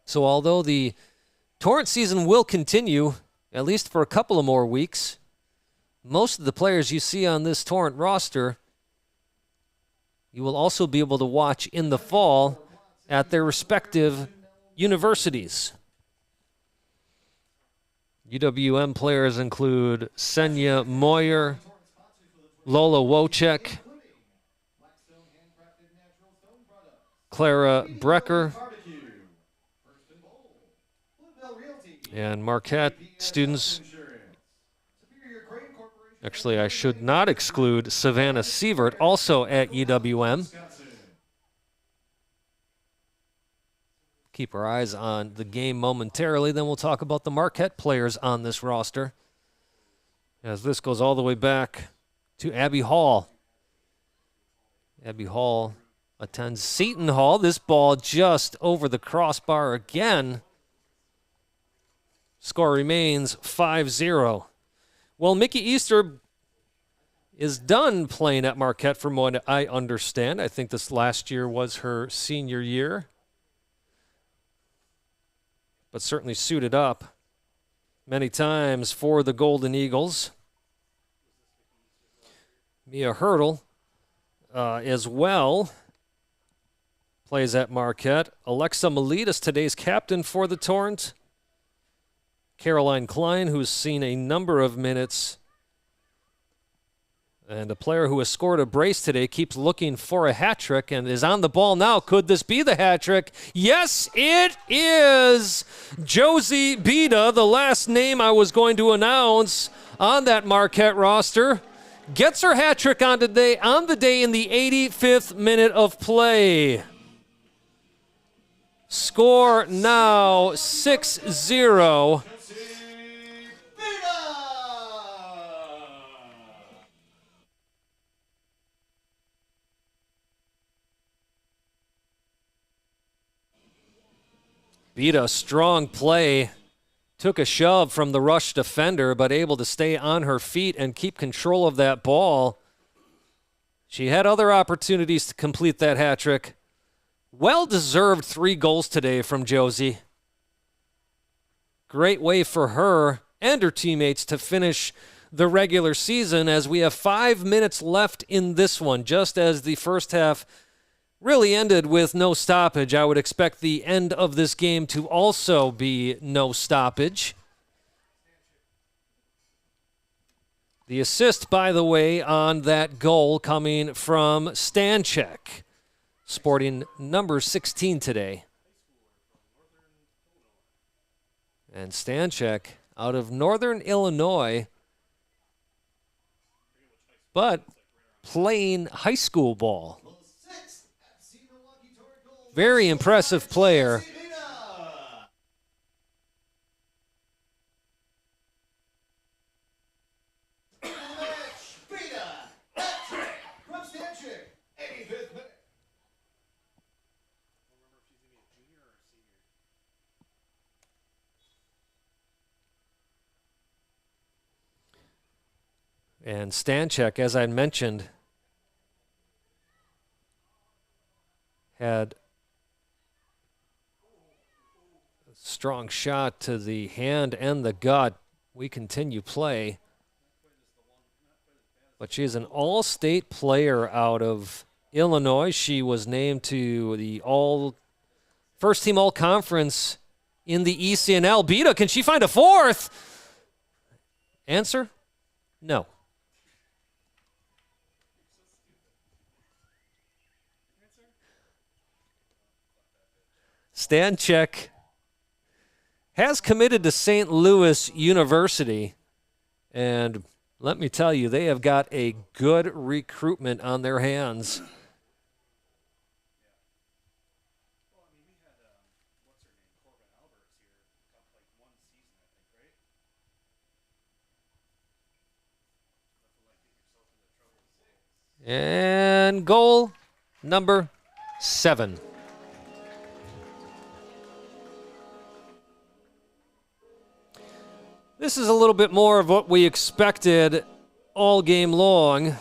So although the Torrent season will continue, at least for a couple of more weeks, most of the players you see on this Torrent roster, you will also be able to watch in the fall at their respective universities. UWM players include Senya Moyer, Lola Wojcik, Clara Brecker, and Marquette students. Actually, I should not exclude Savannah Sievert, also at UWM. Keep our eyes on the game momentarily, then we'll talk about the Marquette players on this roster, as this goes all the way back to Abby Hall. Abby Hall attends Seton Hall. This ball just over the crossbar again. Score remains 5-0. Well, Mickey Easter is done playing at Marquette from what I understand. I think this last year was her senior year, but certainly suited up many times for the Golden Eagles. Mia Hurdle as well plays at Marquette. Alexa Miletus, today's captain for the Torrent. Caroline Klein, who's seen a number of minutes, and a player who has scored a brace today, keeps looking for a hat trick and is on the ball now. Could this be the hat trick? Yes, it is. Josie Beda, the last name I was going to announce on that Marquette roster, gets her hat trick on the day in the 85th minute of play. score now 6-0. Beta, strong play. Took a shove from the rush defender, but able to stay on her feet and keep control of that ball. She had other opportunities to complete that hat trick. Well-deserved 3 goals today from Josie. Great way for her and her teammates to finish the regular season, as we have 5 minutes left in this one. Just as the first half really ended with no stoppage, I would expect the end of this game to also be no stoppage. The assist, by the way, on that goal coming from Stanchek, sporting number 16 today. And Stanchek out of Northern Illinois, but playing high school ball. Very impressive player. And Stanchek, as I mentioned, had a strong shot to the hand and the gut. We continue play. But she is an all-state player out of Illinois. She was named to the first-team all-conference in the ECNL. Beta, can she find a fourth? Answer? No. Stanchek has committed to St. Louis University, and let me tell you, they have got a good recruitment on their hands. And goal number 7. This is a little bit more of what we expected all game long.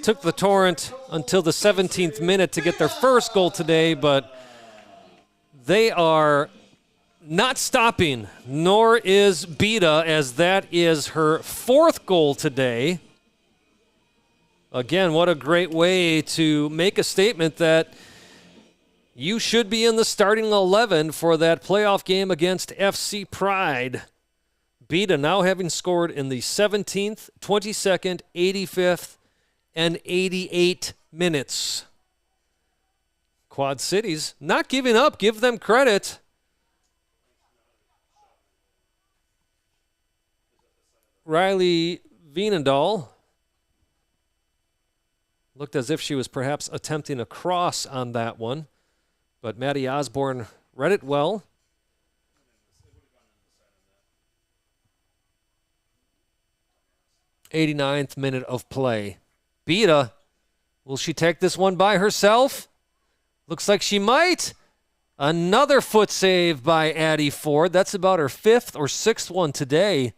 Took the Torrent until the 17th minute to get their first goal today, but they are not stopping, nor is Beta, as that is her 4th goal today. Again, what a great way to make a statement that you should be in the starting 11 for that playoff game against FC Pride. Beta now having scored in the 17th, 22nd, 85th, and 88 minutes. Quad Cities not giving up. Give them credit. Riley Vienendahl looked as if she was perhaps attempting a cross on that one. But Maddie Osborne read it well. 89th minute of play. Beta, will she take this one by herself? Looks like she might. Another foot save by Addie Ford. That's about her 5th or 6th one today.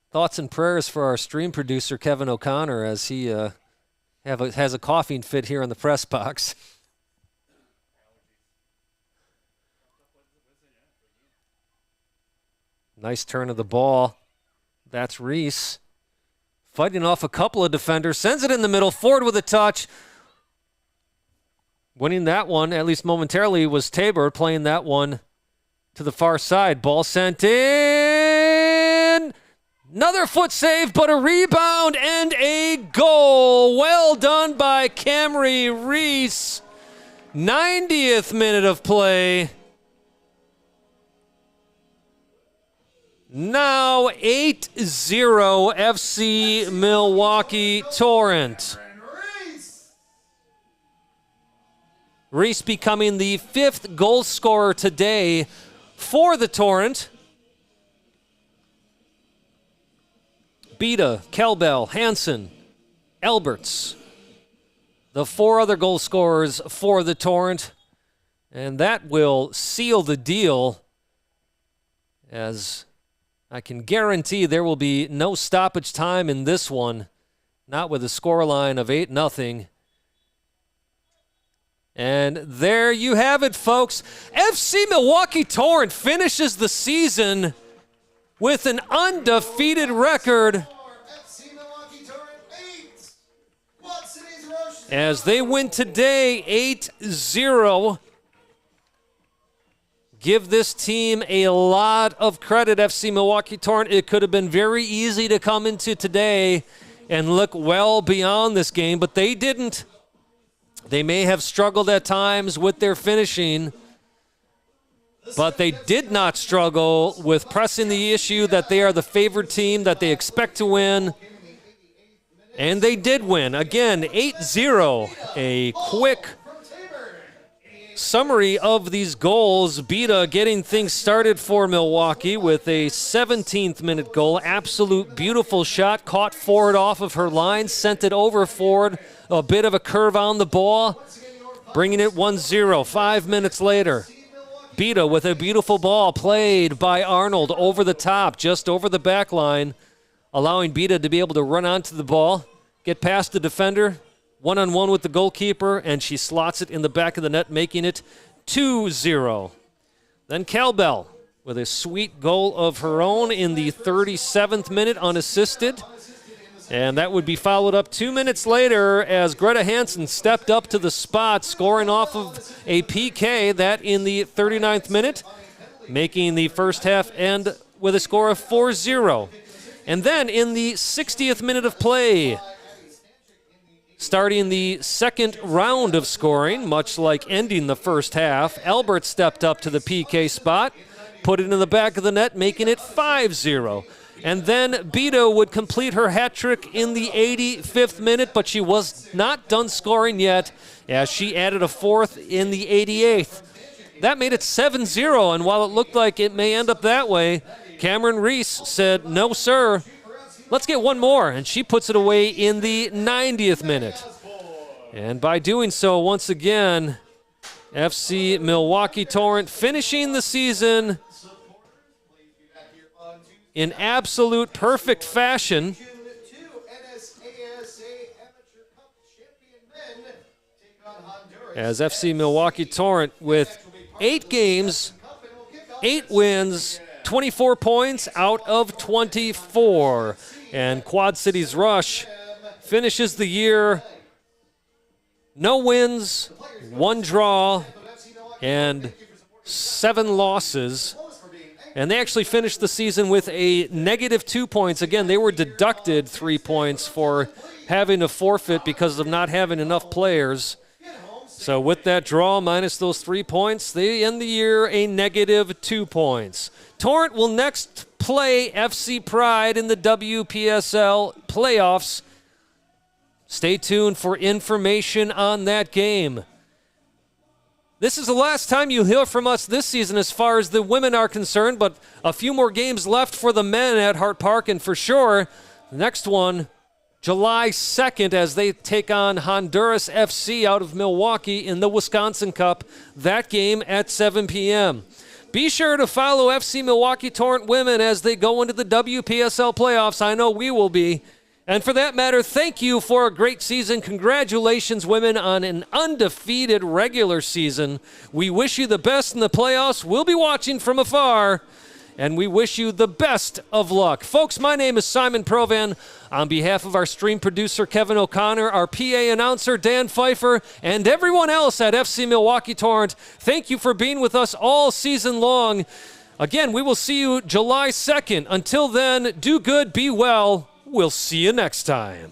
Thoughts and prayers for our stream producer, Kevin O'Connor, as he has a coughing fit here in the press box. Nice turn of the ball. That's Reese. Fighting off a couple of defenders. Sends it in the middle. Ford with a touch. Winning that one, at least momentarily, was Tabor playing that one to the far side. Ball sent in. Another foot save, but a rebound and a goal. Well done by Camry Reese. 90th minute of play. Now 8-0 FC Milwaukee Torrent. Reese becoming the 5th goal scorer today for the Torrent. Beta, Kelbell, Hansen, Alberts, the 4 other goal scorers for the Torrent. And that will seal the deal, as I can guarantee there will be no stoppage time in this one, not with a scoreline of 8-0. And there you have it, folks. FC Milwaukee Torrent finishes the season with an undefeated record as they win today 8-0. Give this team a lot of credit, FC Milwaukee Torrent. It could have been very easy to come into today and look well beyond this game, but they didn't. They may have struggled at times with their finishing, but they did not struggle with pressing the issue that they are the favored team, that they expect to win. And they did win. Again, 8-0. A quick summary of these goals. Beta getting things started for Milwaukee with a 17th minute goal. Absolute beautiful shot. Caught forward off of her line. Sent it over forward. A bit of a curve on the ball. Bringing it 1-0. 5 minutes later, Beta with a beautiful ball played by Arnold over the top, just over the back line, allowing Beta to be able to run onto the ball, get past the defender, one-on-one with the goalkeeper, and she slots it in the back of the net, making it 2-0. Then Kelbell with a sweet goal of her own in the 37th minute, unassisted. And that would be followed up 2 minutes later as Greta Hansen stepped up to the spot, scoring off of a PK, that in the 39th minute, making the first half end with a score of 4-0. And then in the 60th minute of play, starting the second round of scoring, much like ending the first half, Albert stepped up to the PK spot, put it in the back of the net, making it 5-0. And then Beta would complete her hat trick in the 85th minute, but she was not done scoring yet as she added a fourth in the 88th. That made it 7-0, and while it looked like it may end up that way, Cameron Reese said, "No, sir, let's get one more," and she puts it away in the 90th minute. And by doing so, once again, FC Milwaukee Torrent finishing the season in absolute perfect fashion. As FC Milwaukee Torrent with 8 games, 8 wins, 24 points out of 24. And Quad Cities Rush finishes the year no wins, 1 draw, and 7 losses. And they actually finished the season with a negative 2 points. Again, they were deducted 3 points for having to forfeit because of not having enough players. So with that draw minus those 3 points, they end the year a negative 2 points. Torrent will next play FC Pride in the WPSL playoffs. Stay tuned for information on that game. This is the last time you'll hear from us this season as far as the women are concerned, but a few more games left for the men at Hart Park, and for sure, the next one, July 2nd, as they take on Honduras FC out of Milwaukee in the Wisconsin Cup. That game at 7 p.m. Be sure to follow FC Milwaukee Torrent women as they go into the WPSL playoffs. I know we will be. And for that matter, thank you for a great season. Congratulations, women, on an undefeated regular season. We wish you the best in the playoffs. We'll be watching from afar, and we wish you the best of luck. Folks, my name is Simon Provan. On behalf of our stream producer, Kevin O'Connor, our PA announcer, Dan Pfeiffer, and everyone else at FC Milwaukee Torrent, thank you for being with us all season long. Again, we will see you July 2nd. Until then, do good, be well. We'll see you next time.